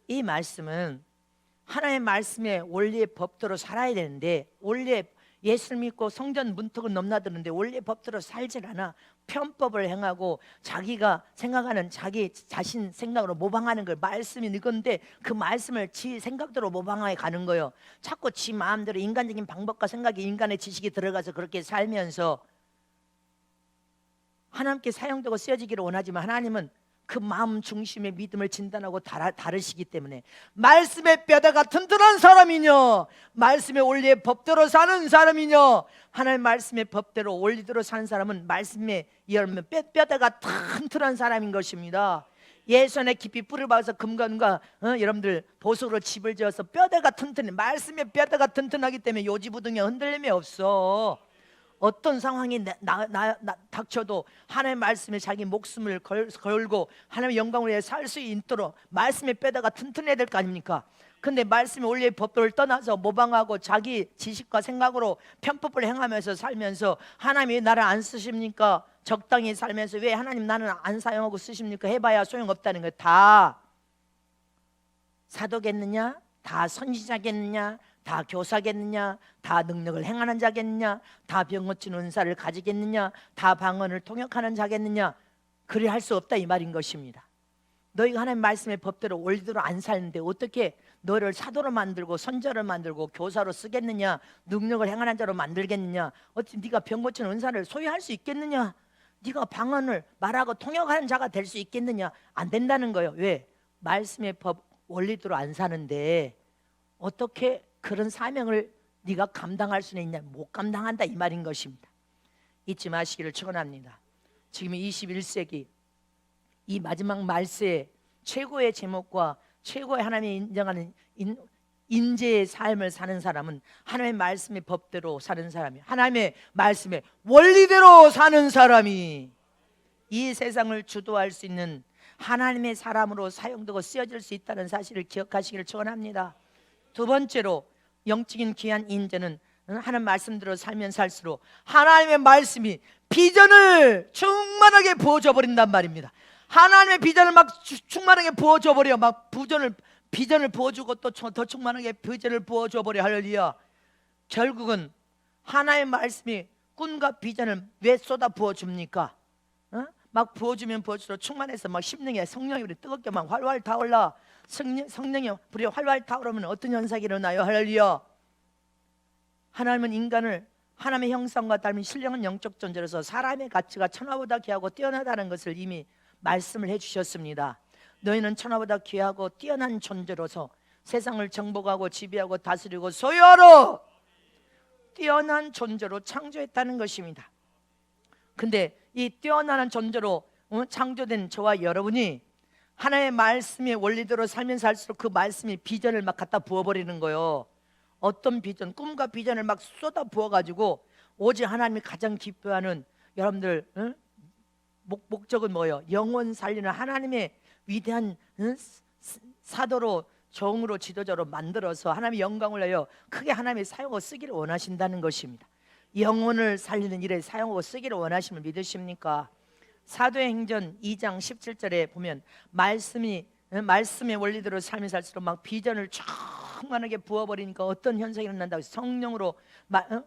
이 말씀은 하나님의 말씀의 원리의 법대로 살아야 되는데 원리의 예수를 믿고 성전 문턱을 넘나드는데 원래 법대로 살질 않아. 편법을 행하고 자기가 생각하는 자기 자신 생각으로 모방하는 걸 말씀이 이건데 그 말씀을 지 생각대로 모방해 가는 거예요. 자꾸 지 마음대로 인간적인 방법과 생각이 인간의 지식이 들어가서 그렇게 살면서 하나님께 사용되고 쓰여지기를 원하지만 하나님은 그 마음 중심의 믿음을 진단하고 다르시기 때문에 말씀의 뼈대가 튼튼한 사람이냐 말씀의 원리의 법대로 사는 사람이냐 하나님의 말씀의 법대로 원리대로 사는 사람은 말씀에 열면 뼈대가 튼튼한 사람인 것입니다. 예수안에 깊이 뿌리를 박아서 금관과 여러분들 보석으로 집을 지어서 뼈대가 튼튼해. 말씀의 뼈대가 튼튼하기 때문에 요지부동에 흔들림이 없어. 어떤 상황이 닥쳐도 하나님의 말씀에 자기 목숨을 걸고 하나님의 영광을 위해 살 수 있도록 말씀의 뼈대가 튼튼해야 될 거 아닙니까? 근데 말씀의 원리의 법도를 떠나서 모방하고 자기 지식과 생각으로 편법을 행하면서 살면서 하나님이 나를 안 쓰십니까? 적당히 살면서 왜 하나님 나는 안 사용하고 쓰십니까? 해봐야 소용없다는 거예요. 다 사도겠느냐? 다 선지자겠느냐? 다 교사겠느냐? 다 능력을 행하는 자겠느냐? 다 병 고치는 은사를 가지겠느냐? 다 방언을 통역하는 자겠느냐? 그리 할 수 없다 이 말인 것입니다. 너희가 하나님 말씀의 법대로 원리대로 안 살는데 어떻게 너를 사도로 만들고 선자로 만들고 교사로 쓰겠느냐? 능력을 행하는 자로 만들겠느냐? 어찌 네가 병 고치는 은사를 소유할 수 있겠느냐? 네가 방언을 말하고 통역하는 자가 될 수 있겠느냐? 안 된다는 거예요. 왜? 말씀의 법 원리대로 안 사는데 어떻게 그런 사명을 네가 감당할 수는 있냐? 못 감당한다 이 말인 것입니다. 잊지 마시기를 축원합니다. 지금 21세기 이 마지막 말세의 최고의 제목과 최고의 하나님이 인정하는 인재의 삶을 사는 사람은 하나님의 말씀의 법대로 사는 사람이, 하나님의 말씀의 원리대로 사는 사람이 이 세상을 주도할 수 있는 하나님의 사람으로 사용되고 쓰여질 수 있다는 사실을 기억하시기를 축원합니다. 두 번째로 영적인 귀한 인재는 하나님 말씀대로 살면 살수록 하나님의 말씀이 비전을 충만하게 부어줘 버린단 말입니다. 하나님의 비전을 막 충만하게 부어줘 버려. 막 비전을 부어주고 또 더 충만하게 비전을 부어줘 버려. 할렐루야. 결국은 하나님의 말씀이 꿈과 비전을 왜 쏟아 부어줍니까? 막 부어주면 부어줄수록 충만해서 막 심령에 성령이 우리 뜨겁게 막 활활 타올라. 성령이 불이 활활 타오르면 어떤 현상이 일어나요? 할렐루야. 하나님은 인간을 하나님의 형상과 닮은 신령한 영적 존재로서 사람의 가치가 천하보다 귀하고 뛰어나다는 것을 이미 말씀을 해주셨습니다. 너희는 천하보다 귀하고 뛰어난 존재로서 세상을 정복하고 지배하고 다스리고 소유하러 뛰어난 존재로 창조했다는 것입니다. 근데 이 뛰어난 존재로 창조된 저와 여러분이 하나님의 말씀의 원리대로 살면서 할수록 그 말씀이 비전을 막 갖다 부어버리는 거예요. 어떤 비전, 꿈과 비전을 막 쏟아 부어가지고 오직 하나님이 가장 기뻐하는 여러분들 목적은 뭐예요? 영혼 살리는 하나님의 위대한 사도로 종으로 지도자로 만들어서 하나님의 영광을 내어 크게 하나님의 사용하고 쓰기를 원하신다는 것입니다. 영혼을 살리는 일에 사용하고 쓰기를 원하심을 믿으십니까? 사도행전 2장 17절에 보면 말씀의 원리대로 삶이 살수록 막 비전을 충만하게 부어버리니까 어떤 현상이 일어난다고 해서 성령으로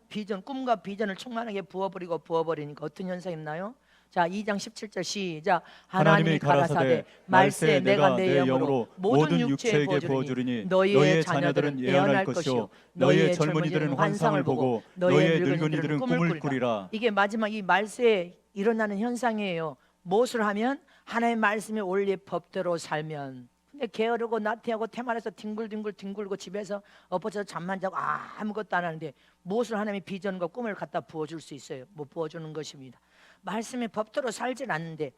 비전, 꿈과 비전을 충만하게 부어버리니까 어떤 현상이 있나요? 자, 2장 17절 시작. 하나님이 가라사대 말세 내가 내 영으로 모든 육체에게 부어주리니 너희의 자녀들은 예언할 것이요 너희의 젊은이들은 환상을 보고 너희의 늙은이들은 꿈을 꾸리라. 이게 마지막 이 말세에 일어나는 현상이에요. 무엇을 하면? 하나님의 말씀의 원리의 법대로 살면. 근데 게으르고 나태하고 태만해서 뒹굴고 집에서 엎어져서 잠만 자고 아무것도 안 하는데 무엇을 하나님의 비전과 꿈을 갖다 부어줄 수 있어요? 못 부어주는 것입니다. 말씀의 법대로 살질 않는데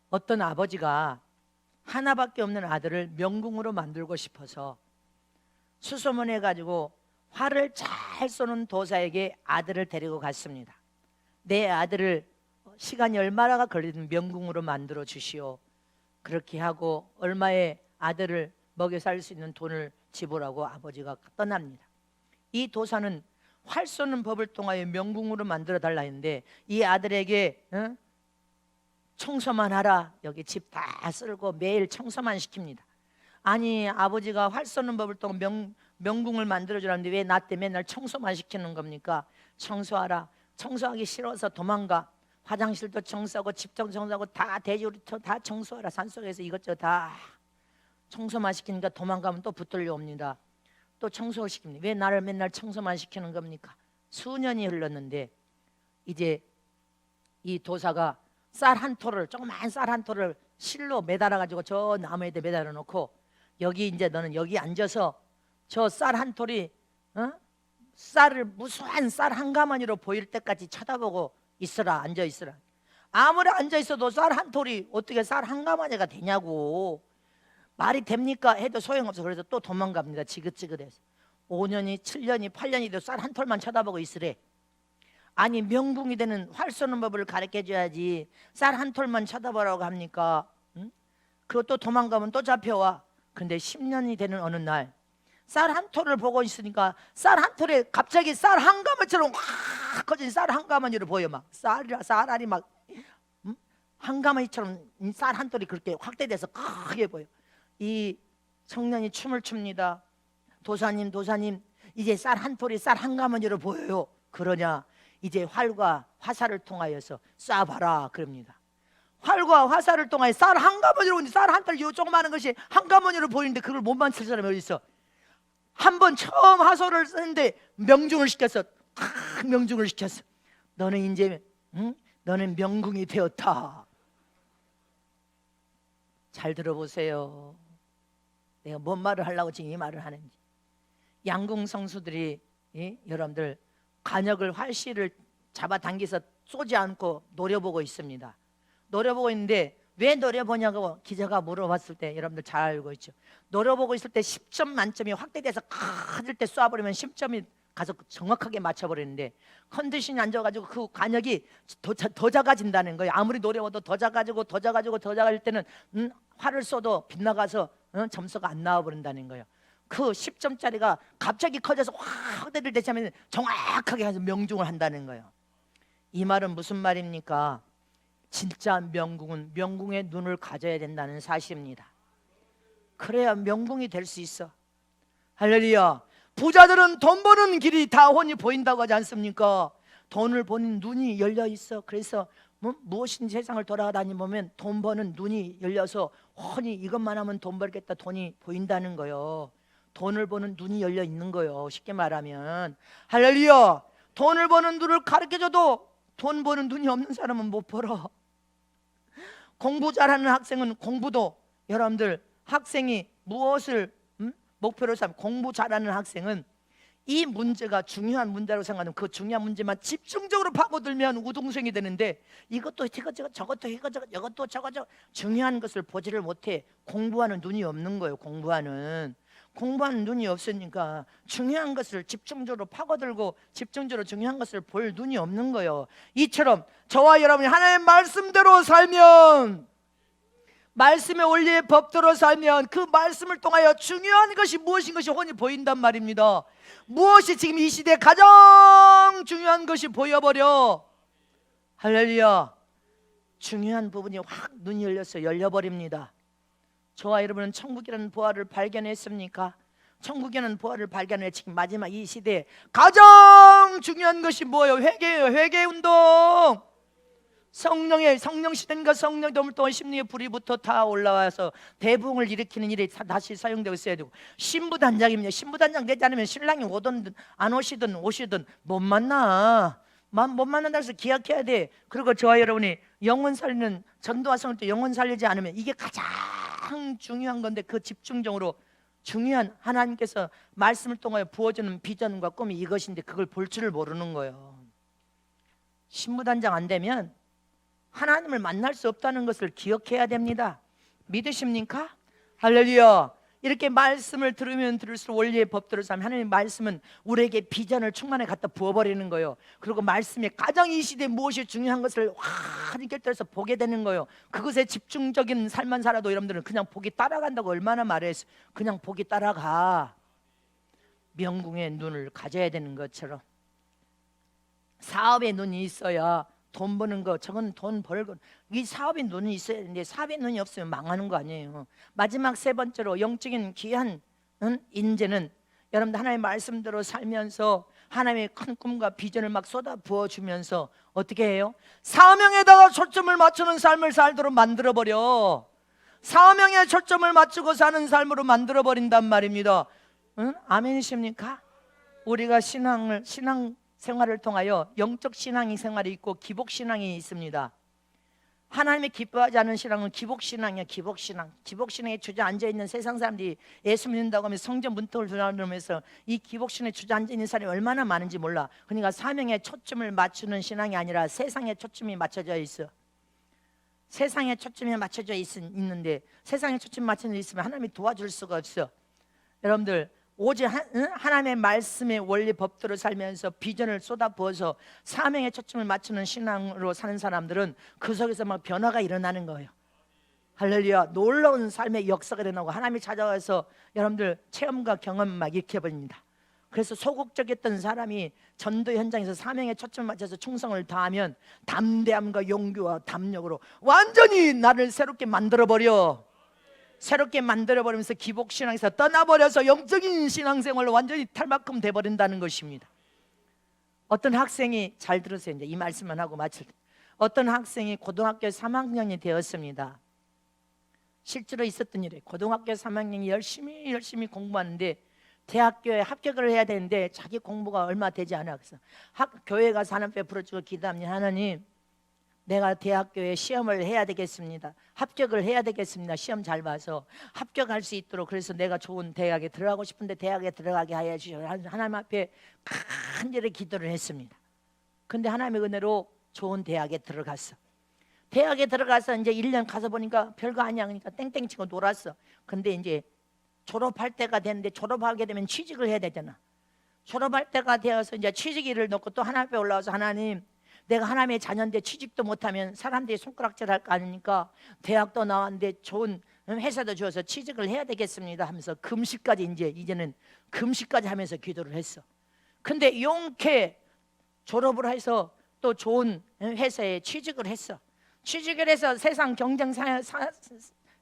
어떤 아버지가 하나밖에 없는 아들을 명궁으로 만들고 싶어서 수소문해 가지고 활을 잘 쏘는 도사에게 아들을 데리고 갔습니다. 내 아들을 시간이 얼마나 걸리든 명궁으로 만들어 주시오. 그렇게 하고 얼마의 아들을 먹여 살 수 있는 돈을 지불하고 아버지가 떠납니다. 이 도사는 활 쏘는 법을 통하여 명궁으로 만들어 달라 했는데 이 아들에게 청소만 하라. 여기 집 다 쓸고 매일 청소만 시킵니다. 아니 아버지가 활 쏘는 법을 통해 명궁을 만들어 주라는데 왜 나 때문에 맨날 청소만 시키는 겁니까? 청소하라. 청소하기 싫어서 도망가. 화장실도 청소하고 집도 청소하고 다 돼지우리터 다 청소하라. 산속에서 이것저것 다 청소만 시키니까 도망가면 또 붙들려 옵니다. 또 청소를 시킵니다. 왜 나를 맨날 청소만 시키는 겁니까? 수년이 흘렀는데 이제 이 도사가 쌀 한 톨을 조그만 쌀 한 톨을 실로 매달아 가지고 저 나무에 매달아 놓고 여기 이제 너는 여기 앉아서 저 쌀 한 톨이 쌀을 무수한 쌀 한 가마니로 보일 때까지 쳐다보고 있으라. 앉아 있으라. 아무리 앉아 있어도 쌀 한 톨이 어떻게 쌀 한 가마니가 되냐고. 말이 됩니까? 해도 소용없어. 그래서 또 도망갑니다. 지긋지긋해서 5년이 7년이 8년이 돼도 쌀 한 톨만 쳐다보고 있으래. 아니 명궁이 되는 활 쏘는 법을 가르쳐줘야지 쌀 한 톨만 쳐다보라고 합니까? 그리고 또 도망가면 또 잡혀와. 근데 10년이 되는 어느 날 쌀 한 톨을 보고 있으니까 쌀 한 톨에 갑자기 쌀 한 가마처럼 확 커진 쌀 한 가마니로 보여. 막 쌀알이 막 한 가마니처럼 쌀 한 톨이 그렇게 확대돼서 크게 보여. 이 청년이 춤을 춥니다. 도사님 이제 쌀 한 톨이 쌀 한 가마니로 보여요. 그러냐 이제 활과 화살을 통하여서 쏴봐라 그럽니다. 활과 화살을 통하여 쌀 한 가마니로 쌀 한 톨 요 조그마한 것이 한 가마니로 보이는데 그걸 못 맞출 사람이 어디 있어? 한 번 처음 화살을 쓰는데 명중을 시켰어. 명중을 시켰어. 너는 이제 너는 명궁이 되었다. 잘 들어보세요. 내가 뭔 말을 하려고 지금 이 말을 하는지. 양궁 성수들이 여러분들 관역을 활시를 잡아당겨서 쏘지 않고 노려보고 있습니다. 노려보고 있는데 왜 노려보냐고 기자가 물어봤을 때 여러분들 잘 알고 있죠. 노려보고 있을 때 10점 만점이 확대돼서 커질 때 쏴버리면 10점이 가서 정확하게 맞춰버리는데 컨디션이 안 좋아가지고 그 관역이 더 작아진다는 거예요. 아무리 노려봐도 더 작아지고 작아질 때는 활을 쏘도 빗나가서 점수가 안 나와버린다는 거예요. 그 10점짜리가 갑자기 커져서 확대를 되자면 정확하게 해서 명중을 한다는 거예요. 이 말은 무슨 말입니까? 진짜 명궁은 명궁의 눈을 가져야 된다는 사실입니다. 그래야 명궁이 될 수 있어. 할렐루야. 부자들은 돈 버는 길이 다 훤히 보인다고 하지 않습니까? 돈을 보는 눈이 열려 있어. 그래서 무엇인지 세상을 돌아다니 보면 돈 버는 눈이 열려서 훤히 이것만 하면 돈 벌겠다 돈이 보인다는 거요. 돈을 버는 눈이 열려 있는 거요. 쉽게 말하면 할렐루야. 돈을 버는 눈을 가르쳐줘도 돈 버는 눈이 없는 사람은 못 벌어. 공부 잘하는 학생은 공부도, 여러분들 학생이 무엇을 목표로 삼 공부 잘하는 학생은 이 문제가 중요한 문제라고 생각하면 그 중요한 문제만 집중적으로 파고들면 우등생이 되는데, 이것도 이것저것 저것도 이것저것 이것도 저것저것 중요한 것을 보지를 못해. 공부하는 눈이 없는 거예요. 공부하는 눈이 없으니까 중요한 것을 집중적으로 파고들고 집중적으로 중요한 것을 볼 눈이 없는 거예요. 이처럼 저와 여러분이 하나님의 말씀대로 살면, 말씀의 원리의 법대로 살면 그 말씀을 통하여 중요한 것이 무엇인 것이 훤히 보인단 말입니다. 무엇이 지금 이 시대에 가장 중요한 것이 보여버려. 할렐루야. 중요한 부분이 확 눈이 열려버립니다. 저와 여러분은 천국이라는 보화를 발견했습니까? 천국이라는 보화를 발견해 지금 마지막 이 시대에 가장 중요한 것이 뭐예요? 회개예요. 회개운동. 성령 시대인가 성령 dom을 통한 심리의 불이 붙어 다 올라와서 대붕을 일으키는 일에 다시 사용되고 있어야 되고, 신부단장입니다. 신부단장 되지 않으면 신랑이 오든 안 오시든 못 만나. 못 만난다 해서 기약해야 돼. 그리고 저와 여러분이 영혼 살리는 전도와 성을 때 영혼 살리지 않으면 이게 가장 중요한 건데, 그 집중적으로 중요한 하나님께서 말씀을 통하여 부어주는 비전과 꿈이 이것인데 그걸 볼 줄을 모르는 거예요. 신부단장 안 되면 하나님을 만날 수 없다는 것을 기억해야 됩니다. 믿으십니까? 할렐루야. 이렇게 말씀을 들으면 들을수록 원리의 법대로 살면 하나님의 말씀은 우리에게 비전을 충만히 갖다 부어버리는 거예요. 그리고 말씀이 가장 이 시대에 무엇이 중요한 것을 확 결정해서 보게 되는 거예요. 그것에 집중적인 삶만 살아도 여러분들은 그냥 보기 따라간다고 얼마나 말했어. 그냥 보기 따라가. 명궁의 눈을 가져야 되는 것처럼 사업에 눈이 있어야 돈 버는 거, 저건 돈 벌고, 이 사업에 눈이 있어야 되는데 사업에 눈이 없으면 망하는 거 아니에요. 마지막 세 번째로 영적인 귀한 인재는 여러분들 하나님의 말씀대로 살면서 하나님의 큰 꿈과 비전을 막 쏟아 부어주면서 어떻게 해요? 사명에다가 초점을 맞추는 삶을 살도록 만들어버려. 사명에 초점을 맞추고 사는 삶으로 만들어버린단 말입니다. 아멘이십니까? 우리가 신앙 생활을 통하여 영적 신앙이 생활이 있고 기복 신앙이 있습니다. 하나님이 기뻐하지 않은 신앙은 기복 신앙이야. 기복 신앙. 기복 신앙에 주저앉아 있는 세상 사람들이 예수 믿는다고 하면 성전 문턱을 두드리면서 이 기복 신앙에 주저앉아 있는 사람이 얼마나 많은지 몰라. 그러니까 사명에 초점을 맞추는 신앙이 아니라 세상에 초점이 맞춰져 있어. 세상에 초점이 맞춰져 있는데 세상에 초점이 맞춰져 있으면 하나님이 도와줄 수가 없어. 여러분들 오직 하나님의 말씀의 원리 법대로 살면서 비전을 쏟아부어서 사명에 초점을 맞추는 신앙으로 사는 사람들은 그 속에서 막 변화가 일어나는 거예요. 할렐루야. 놀라운 삶의 역사가 일어나고 하나님이 찾아와서 여러분들 체험과 경험 막 일으켜버립니다. 그래서 소극적이었던 사람이 전도 현장에서 사명에 초점을 맞춰서 충성을 다하면 담대함과 용기와 담력으로 완전히 나를 새롭게 만들어버려. 새롭게 만들어버리면서 기복신앙에서 떠나버려서 영적인 신앙생활로 완전히 탈바꿈 돼버린다는 것입니다. 어떤 학생이, 잘 들으세요. 이제 이 말씀만 하고 마칠 때, 어떤 학생이 고등학교 3학년이 되었습니다. 실제로 있었던 일이에요. 고등학교 3학년이 열심히 공부하는데 대학교에 합격을 해야 되는데 자기 공부가 얼마 되지 않아. 그래서 교회 가서 하나님 앞에 부르짖고 기도합니다. 하나님, 내가 대학교에 시험을 해야 되겠습니다. 합격을 해야 되겠습니다. 시험 잘 봐서 합격할 수 있도록. 그래서 내가 좋은 대학에 들어가고 싶은데 대학에 들어가게 하여 주시오. 하나님 앞에 간절히 기도를 했습니다. 근데 하나님의 은혜로 좋은 대학에 들어갔어. 대학에 들어가서 이제 1년 가서 보니까 별거 아니야. 그러니까 땡땡 치고 놀았어. 근데 이제 졸업할 때가 됐는데 졸업하게 되면 취직을 해야 되잖아. 졸업할 때가 되어서 이제 취직일을 놓고 또 하나님 앞에 올라와서 하나님, 내가 하나님의 자녀인데 취직도 못하면 사람들이 손가락질 할 거 아니니까 대학도 나왔는데 좋은 회사도 주어서 취직을 해야 되겠습니다 하면서 금식까지 이제는 금식까지 하면서 기도를 했어. 근데 용케 졸업을 해서 또 좋은 회사에 취직을 했어. 취직을 해서 세상 경쟁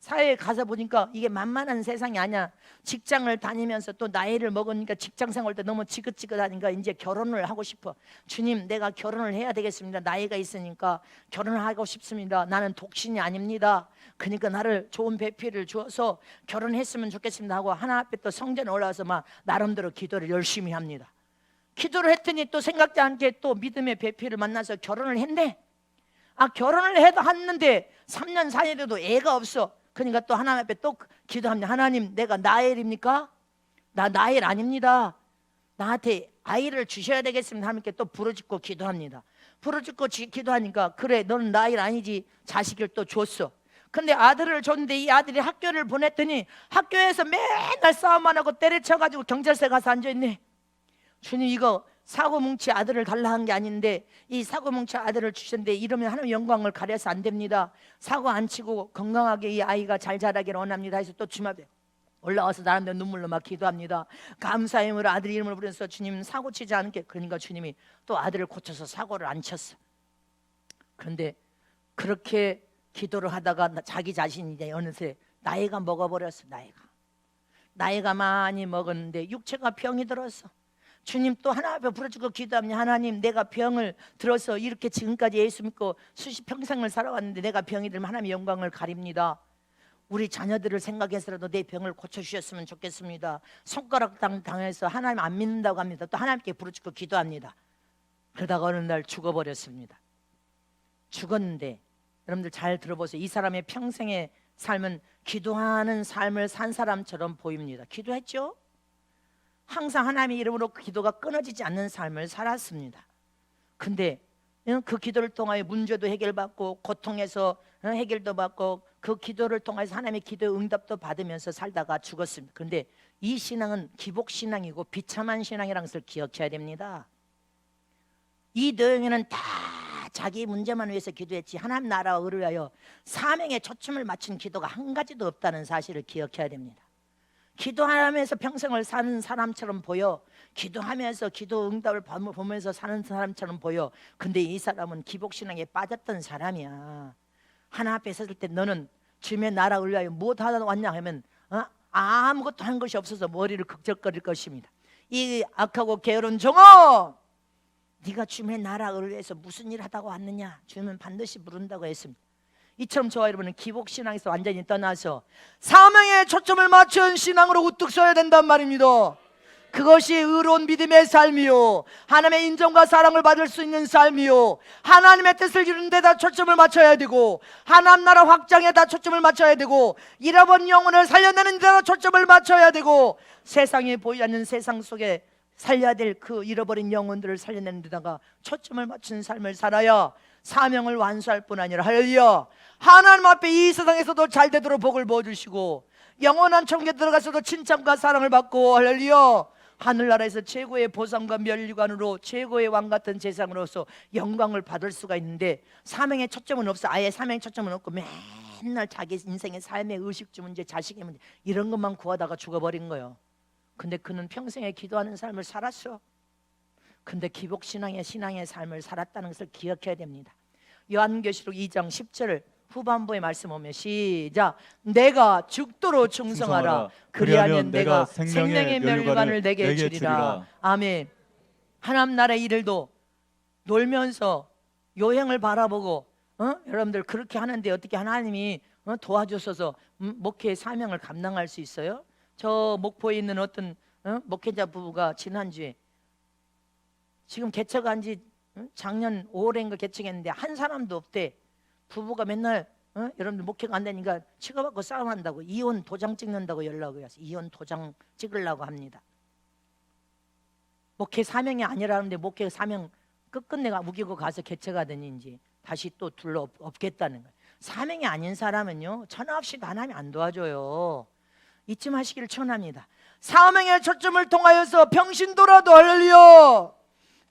사회에 가서 보니까 이게 만만한 세상이 아니야. 직장을 다니면서 또 나이를 먹으니까 직장 생활도 너무 지긋지긋하니까 이제 결혼을 하고 싶어. 주님, 내가 결혼을 해야 되겠습니다. 나이가 있으니까 결혼을 하고 싶습니다. 나는 독신이 아닙니다. 그러니까 나를 좋은 배필을 주어서 결혼했으면 좋겠습니다 하고 하나 앞에 또 성전에 올라와서 막 나름대로 기도를 열심히 합니다. 기도를 했더니 또 생각지 않게 또 믿음의 배필을 만나서 결혼을 했네. 결혼을 해도 했는데 3년 4년 돼도 애가 없어. 그러니까 또 하나님 앞에 또 기도합니다. 하나님, 내가 나엘입니까? 나 나엘 아닙니다. 나한테 아이를 주셔야 되겠습니다. 하나님께 또 부르짖고 기도합니다. 부르짖고 기도하니까 그래, 너는 나엘 아니지. 자식을 또 줬어. 근데 아들을 줬는데 이 아들이 학교를 보냈더니 학교에서 맨날 싸움만 하고 때려쳐가지고 경찰서에 가서 앉아있네. 주님, 이거 사고뭉치 아들을 달라 한 게 아닌데 이 사고뭉치 아들을 주셨는데 이러면 하나님 영광을 가려서 안 됩니다. 사고 안 치고 건강하게 이 아이가 잘 자라기를 원합니다 해서 또 주님 앞에 올라와서 나름대로 눈물로 막 기도합니다. 감사의 힘으로 아들 이름을 부르면서 주님, 사고 치지 않게. 그러니까 주님이 또 아들을 고쳐서 사고를 안 쳤어. 그런데 그렇게 기도를 하다가 자기 자신이 이제 어느새 나이가 먹어버렸어. 나이가 많이 먹었는데 육체가 병이 들었어. 주님, 또 하나 앞에 부르짖고 기도합니다. 하나님, 내가 병을 들어서 이렇게 지금까지 예수 믿고 수십 평생을 살아왔는데 내가 병이 들면 하나님의 영광을 가립니다. 우리 자녀들을 생각해서라도 내 병을 고쳐주셨으면 좋겠습니다. 손가락 당해서 하나님 안 믿는다고 합니다. 또 하나님께 부르짖고 기도합니다. 그러다가 어느 날 죽어버렸습니다. 죽었는데 여러분들 잘 들어보세요. 이 사람의 평생의 삶은 기도하는 삶을 산 사람처럼 보입니다. 기도했죠? 항상 하나님의 이름으로 기도가 끊어지지 않는 삶을 살았습니다. 근데 그 기도를 통하여 문제도 해결받고 고통에서 해결도 받고 그 기도를 통해서 하나님의 기도의 응답도 받으면서 살다가 죽었습니다. 그런데 이 신앙은 기복신앙이고 비참한 신앙이라는 것을 기억해야 됩니다. 이 내용에는 다 자기 문제만 위해서 기도했지 하나님 나라와 의를 위하여 사명에 초점을 맞춘 기도가 한 가지도 없다는 사실을 기억해야 됩니다. 기도하면서 평생을 사는 사람처럼 보여. 기도하면서 기도 응답을 보면서 사는 사람처럼 보여. 근데 이 사람은 기복신앙에 빠졌던 사람이야. 하나 앞에 섰을 때 너는 주님의 나라를 위하여 무엇 하다 왔냐 하면 아무것도 한 것이 없어서 머리를 극적거릴 것입니다. 이 악하고 게으른 종아, 네가 주님의 나라를 위해서 무슨 일 하다가 왔느냐? 주님은 반드시 부른다고 했습니다. 이처럼 저와 여러분은 기복신앙에서 완전히 떠나서 사명에 초점을 맞춘 신앙으로 우뚝 서야 된단 말입니다. 그것이 의로운 믿음의 삶이요, 하나님의 인정과 사랑을 받을 수 있는 삶이요, 하나님의 뜻을 이루는 데다 초점을 맞춰야 되고 하나님 나라 확장에 다 초점을 맞춰야 되고 잃어버린 영혼을 살려내는 데다 초점을 맞춰야 되고 세상에 보이지 않는 세상 속에 살려야 될 그 잃어버린 영혼들을 살려내는 데다가 초점을 맞춘 삶을 살아야 사명을 완수할 뿐 아니라 할렐루야, 하나님 앞에 이 세상에서도 잘 되도록 복을 부어주시고 영원한 천국에 들어가서도 칭찬과 사랑을 받고 할렐루야, 하늘나라에서 최고의 보상과 면류관으로 최고의 왕같은 제사장으로서 영광을 받을 수가 있는데 사명에 초점은 없어. 아예 사명에 초점은 없고 맨날 자기 인생의 삶의 의식주 문제, 자식의 문제 이런 것만 구하다가 죽어버린 거예요. 근데 그는 평생에 기도하는 삶을 살았어. 근데 기복신앙의 신앙의 삶을 살았다는 것을 기억해야 됩니다. 요한계시록 2장 10절 후반부의 말씀 보면 시작. 내가 죽도록 충성하라. 그리하면 내가 생명의 멸관을 내게 주리라. 아멘. 하나님 나라의 일들도 놀면서 요행을 바라보고 여러분들 그렇게 하는데 어떻게 하나님이 도와주셔서 목회의 사명을 감당할 수 있어요? 저 목포에 있는 어떤 목회자 부부가 지난주에 지금 개척한 지 작년 5월인가 개척했는데 한 사람도 없대. 부부가 맨날 여러분들 목회가 안 되니까 치고받고 싸움한다고 이혼 도장 찍는다고 연락이 와서 이혼 도장 찍으려고 합니다. 목회 사명이 아니라는데 목회 사명 끝끝내 우기고 가서 개척하더니 이제 다시 또 둘러 엎겠다는 거예요. 사명이 아닌 사람은요 천하 없이 하나님이 안 도와줘요. 잊지 마시기를 청합니다. 사명의 초점을 통하여서 평신도라도 할렐루야,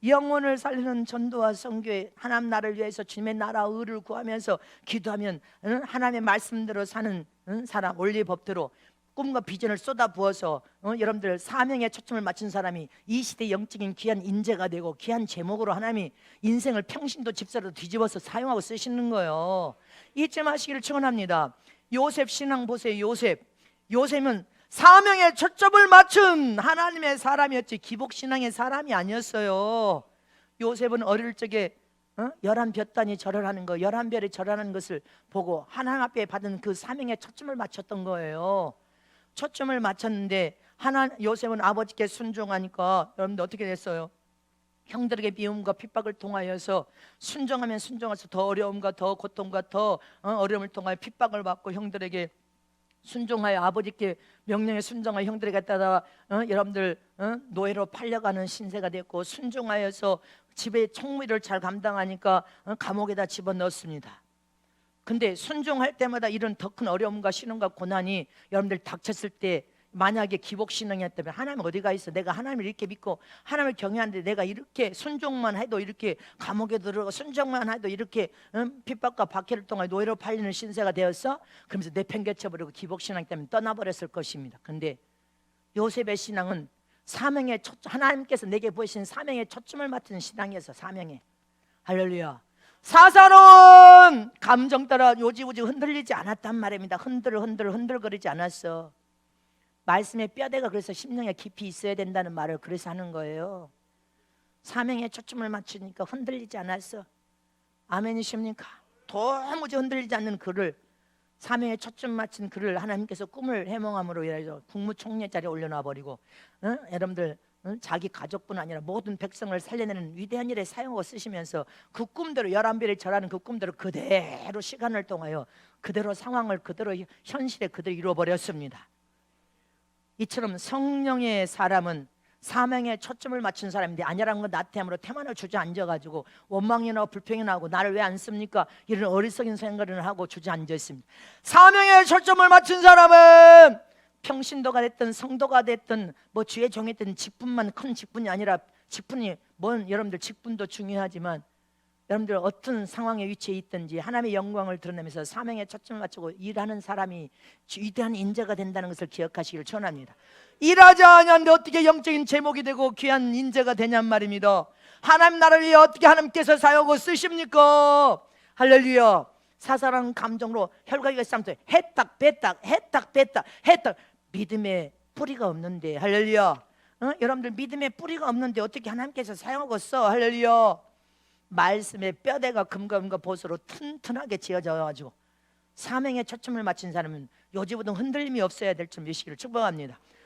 영혼을 살리는 전도와 선교에 하나님 나라를 위해서 주님의 나라 의를 구하면서 기도하면 하나님의 말씀대로 사는 사람, 원리 법대로 꿈과 비전을 쏟아부어서 여러분들 사명에 초점을 맞춘 사람이 이 시대 영적인 귀한 인재가 되고 귀한 제목으로 하나님이 인생을 평신도 집사로 뒤집어서 사용하고 쓰시는 거예요. 잊지 마시기를 축원합니다. 요셉 신앙 보세요. 요셉은 사명에 초점을 맞춘 하나님의 사람이었지 기복신앙의 사람이 아니었어요. 요셉은 어릴 적에 11볕단이 절을 하는 거, 11별이 절하는 것을 보고 하나님 앞에 받은 그 사명에 초점을 맞췄던 거예요. 초점을 맞췄는데 요셉은 아버지께 순종하니까 여러분들 어떻게 됐어요? 형들에게 미움과 핍박을 통하여서 순종하면 순종할수록 더 어려움과 더 고통과 더 어려움을 통하여 핍박을 받고 형들에게 순종하여 아버지께 명령에 순종하여 형들에게 갖다가 여러분들 노예로 팔려가는 신세가 됐고, 순종하여서 집의 총무를 잘 감당하니까 감옥에다 집어넣습니다. 근데 순종할 때마다 이런 더 큰 어려움과 시련과 고난이 여러분들 닥쳤을 때, 만약에 기복신앙이었다면 하나님 어디가 있어? 내가 하나님을 이렇게 믿고 하나님을 경외하는데 내가 이렇게 순종만 해도 이렇게 감옥에 들어가고 순종만 해도 이렇게 핍박과 박해를 통해 노예로 팔리는 신세가 되었어? 그러면서 내팽개쳐버리고 기복신앙 때문에 떠나버렸을 것입니다. 근데 요셉의 신앙은 사명의 하나님께서 내게 보이신 사명의 초점을 맞춘 신앙이었어. 사명에. 할렐루야. 사사로운 감정 따라 요지부지 흔들리지 않았단 말입니다. 흔들거리지 않았어. 말씀의 뼈대가 그래서 심령에 깊이 있어야 된다는 말을 그래서 하는 거예요. 사명에 초점을 맞추니까 흔들리지 않았어. 아멘이십니까? 도무지 흔들리지 않는 그를, 사명에 초점 맞춘 그를 하나님께서 꿈을 해몽함으로 인해서 국무총리 자리에 올려놔 버리고 여러분들 자기 가족뿐 아니라 모든 백성을 살려내는 위대한 일에 사용하고 쓰시면서 그 꿈대로, 11별이 절하는 그 꿈대로 그대로 시간을 통하여 그대로 상황을 그대로 현실에 그대로 이루어버렸습니다. 이처럼 성령의 사람은 사명에 초점을 맞춘 사람인데, 아니라는 건 나태함으로 태만을 주저앉아가지고 원망이 나고 불평이 나고 나를 왜 안 씁니까? 이런 어리석은 생각을 하고 주저앉아 있습니다. 사명에 초점을 맞춘 사람은 평신도가 됐든 성도가 됐든 뭐 주의 종이 됐든 직분만, 큰 직분이 아니라, 직분이 뭔, 여러분들 직분도 중요하지만 여러분들 어떤 상황에 위치해 있든지 하나님의 영광을 드러내면서 사명에 초점을 맞추고 일하는 사람이 위대한 인재가 된다는 것을 기억하시기를 전합니다. 일하지 않았는데 어떻게 영적인 제목이 되고 귀한 인재가 되냔 말입니다. 하나님 나라를 위해 어떻게 하나님께서 사용하고 쓰십니까? 할렐루야. 사사로운 감정으로 혈관이가 싸움터 해딱 배딱 믿음의 뿌리가 없는데, 할렐루야. 여러분들 믿음의 뿌리가 없는데 어떻게 하나님께서 사용하고 써? 할렐루야. 말씀의 뼈대가 금과 보수로 튼튼하게 지어져가지고 사명에 초점을 맞춘 사람은 요지부동 흔들림이 없어야 될 줄 믿으시기를 축복합니다.